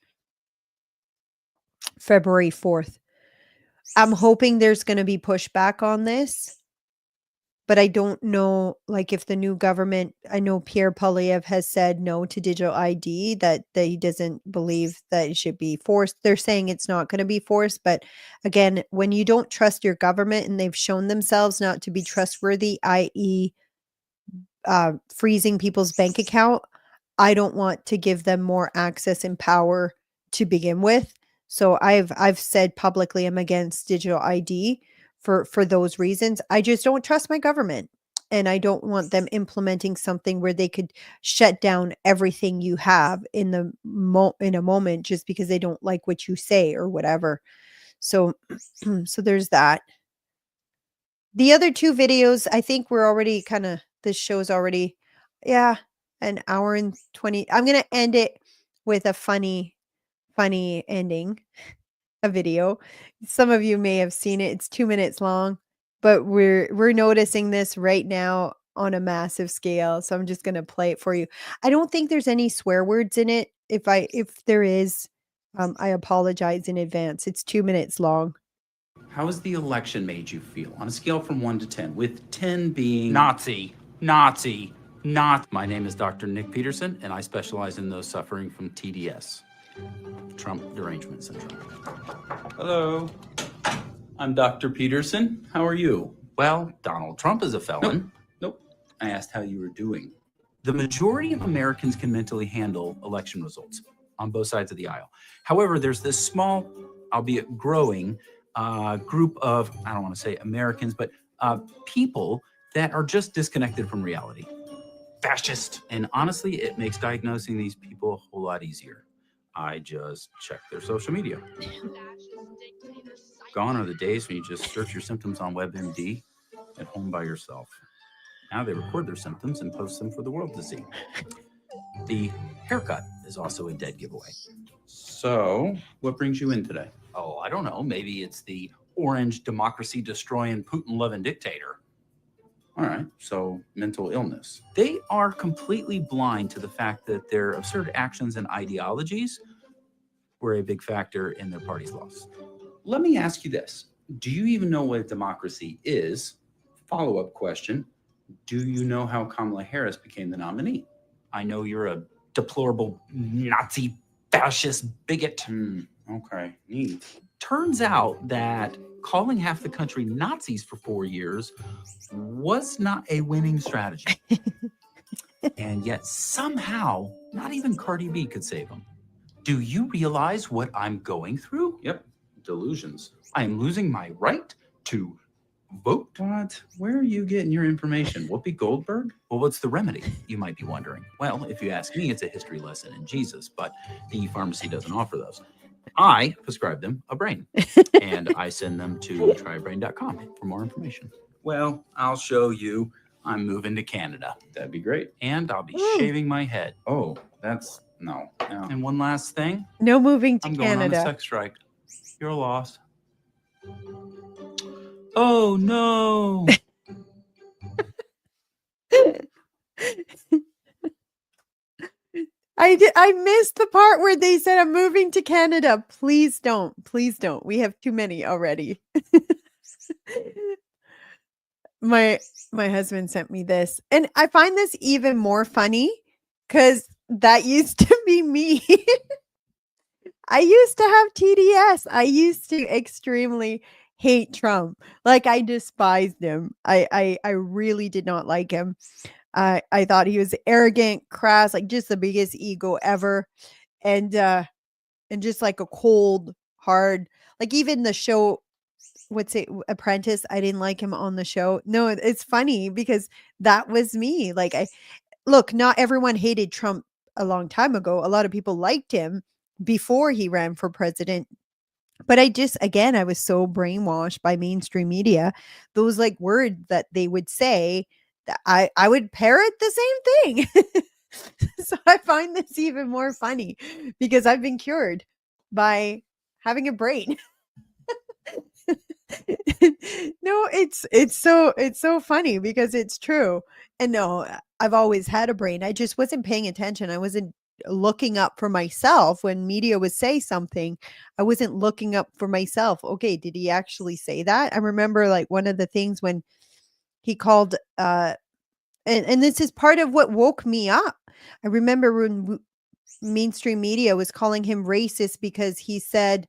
February 4th. I'm hoping there's going to be pushback on this, but I don't know, like, if the new government, I know Pierre Poilievre has said no to digital ID, that he doesn't believe that it should be forced. They're saying it's not going to be forced. But again, when you don't trust your government and they've shown themselves not to be trustworthy, i.e. Freezing people's bank account, I don't want to give them more access and power to begin with. So I've said publicly I'm against digital ID for those reasons. I just don't trust my government, and I don't want them implementing something where they could shut down everything you have in a moment just because they don't like what you say or whatever. So so there's that. The other two videos, I think we're already this show's already, an hour and 20. I'm going to end it with a funny ending, a video. Some of you may have seen it. It's 2 minutes long, but we're noticing this right now on a massive scale. So I'm just going to play it for you. I don't think there's any swear words in it. If there is, I apologize in advance. It's 2 minutes long. How has the election made you feel on a scale from 1 to 10, with 10 being Nazi? My name is Dr. Nick Peterson, and I specialize in those suffering from TDS, Trump Derangement Syndrome. Hello, I'm Dr. Peterson. How are you? Well, Donald Trump is a felon. Nope. I asked how you were doing. The majority of Americans can mentally handle election results on both sides of the aisle. However, there's this small, albeit growing, group of, I don't want to say Americans, but people that are just disconnected from reality. Fascist. And honestly, it makes diagnosing these people a whole lot easier. I just check their social media. Gone are the days when you just search your symptoms on WebMD at home by yourself. Now they record their symptoms and post them for the world to see. The haircut is also a dead giveaway. So, what brings you in today? Oh, I don't know. Maybe it's the orange democracy-destroying, Putin-loving dictator. All right, so mental illness. They are completely blind to the fact that their absurd actions and ideologies were a big factor in their party's loss. Let me ask you this. Do you even know what a democracy is? Follow-up question. Do you know how Kamala Harris became the nominee? I know you're a deplorable Nazi fascist bigot. Okay, neat. Turns out that calling half the country Nazis for 4 years was not a winning strategy. And yet somehow, not even Cardi B could save him. Do you realize what I'm going through? Yep, delusions. I am losing my right to vote. What? Where are you getting your information? Whoopi Goldberg? Well, what's the remedy, you might be wondering? Well, if you ask me, it's a history lesson in Jesus, but the pharmacy doesn't offer those. I prescribe them a brain, and I send them to tryabrain.com for more information. Well, I'll show you. I'm moving to Canada. That'd be great. And I'll be shaving my head. Oh, that's no. And one last thing. No moving to I'm going on a Canada. sex strike. You're lost. Oh no. I missed the part where they said I'm moving to Canada. Please don't. Please don't. We have too many already. My husband sent me this, and I find this even more funny because that used to be me. I used to have TDS. I used to extremely hate Trump. Like, I despised him. I really did not like him. I thought he was arrogant, crass, like just the biggest ego ever. And just like a cold, hard, like even the show, what's it, Apprentice, I didn't like him on the show. No, it's funny because that was me. Like, look, not everyone hated Trump a long time ago. A lot of people liked him before he ran for president. But again, I was so brainwashed by mainstream media. Those like words that they would say, that I would parrot the same thing. So I find this even more funny because I've been cured by having a brain. No, it's so funny because it's true. And no, I've always had a brain. I just wasn't paying attention. I wasn't looking up for myself when media would say something. I wasn't looking up for myself. Okay, did he actually say that? I remember like one of the things when he called and this is part of what woke me up. I remember when mainstream media was calling him racist because he said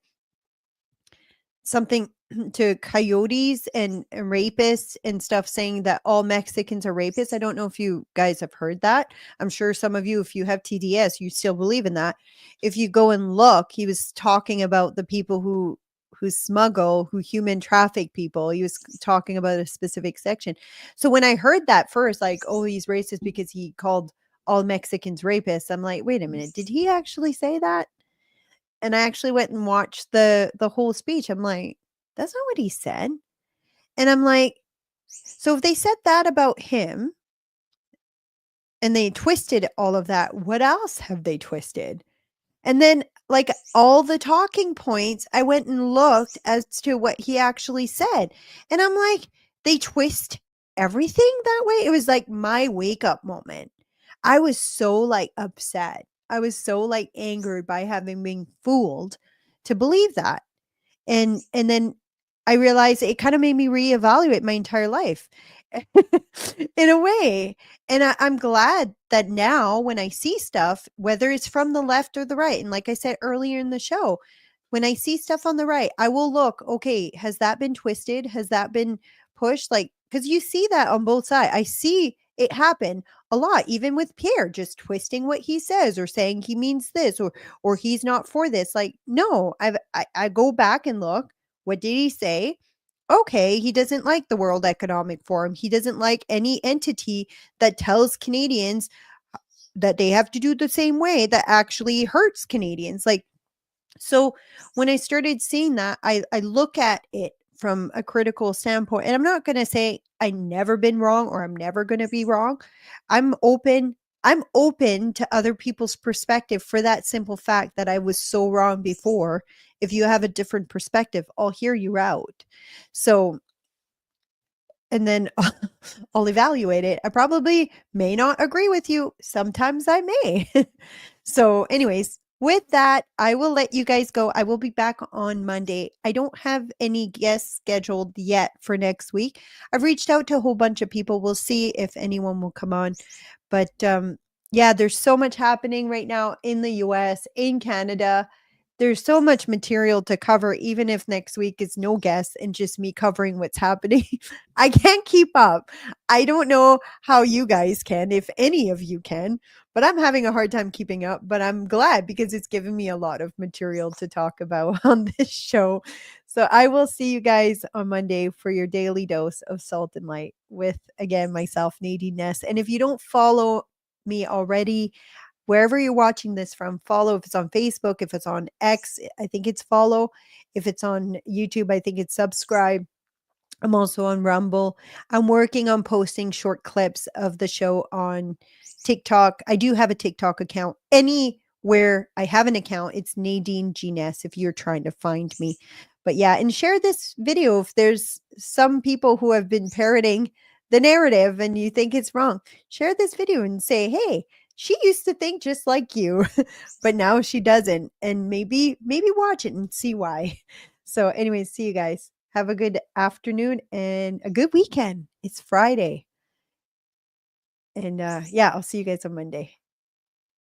something to coyotes and rapists and stuff, saying that all Mexicans are rapists. I don't know if you guys have heard that. I'm sure some of you, if you have TDS, you still believe in that. If you go and look, he was talking about the people who smuggle, who human traffic people. He was talking about a specific section. So when I heard that first, like, oh, he's racist because he called all Mexicans rapists, I'm like, wait a minute, did he actually say that? And I actually went and watched the whole speech. I'm like, that's not what he said. And I'm like, so if they said that about him and they twisted all of that, what else have they twisted? And then, like, all the talking points, I went and looked as to what he actually said. And I'm like, they twist everything that way. It was like my wake up moment. I was so like upset. I was so like angered by having been fooled to believe that. And then I realized it kind of made me reevaluate my entire life in a way. And I'm glad that now when I see stuff, whether it's from the left or the right, and like I said earlier in the show, when I see stuff on the right, I will look, okay, has that been twisted? Has that been pushed? Like, because you see that on both sides. I see it happen a lot, even with Pierre just twisting what he says or saying he means this or he's not for this. Like, no, I go back and look. What did he say? Okay, he doesn't like the World Economic Forum. He doesn't like any entity that tells Canadians that they have to do the same way that actually hurts Canadians. Like, so when I started seeing that, I look at it from a critical standpoint. And I'm not going to say I've never been wrong or I'm never going to be wrong. I'm open to other people's perspective for that simple fact that I was so wrong before. If you have a different perspective, I'll hear you out. So, and then I'll evaluate it. I probably may not agree with you. Sometimes I may. So anyways, with that, I will let you guys go. I will be back on Monday. I don't have any guests scheduled yet for next week. I've reached out to a whole bunch of people. We'll see if anyone will come on. But yeah, there's so much happening right now in the US, in Canada. There's so much material to cover, even if next week is no guests and just me covering what's happening. I can't keep up. I don't know how you guys can, if any of you can, but I'm having a hard time keeping up. But I'm glad because it's given me a lot of material to talk about on this show. So I will see you guys on Monday for your daily dose of salt and light with, again, myself, Nadine Ness. And if you don't follow me already, wherever you're watching this from, follow. If it's on Facebook, if it's on X, I think it's follow. If it's on YouTube, I think it's subscribe. I'm also on Rumble. I'm working on posting short clips of the show on TikTok. I do have a TikTok account. Anywhere I have an account, it's Nadine G Ness if you're trying to find me. But yeah, and share this video if there's some people who have been parroting the narrative and you think it's wrong. Share this video and say, hey, she used to think just like you, but now she doesn't. And maybe watch it and see why. So anyways, see you guys. Have a good afternoon and a good weekend. It's Friday. And yeah, I'll see you guys on Monday.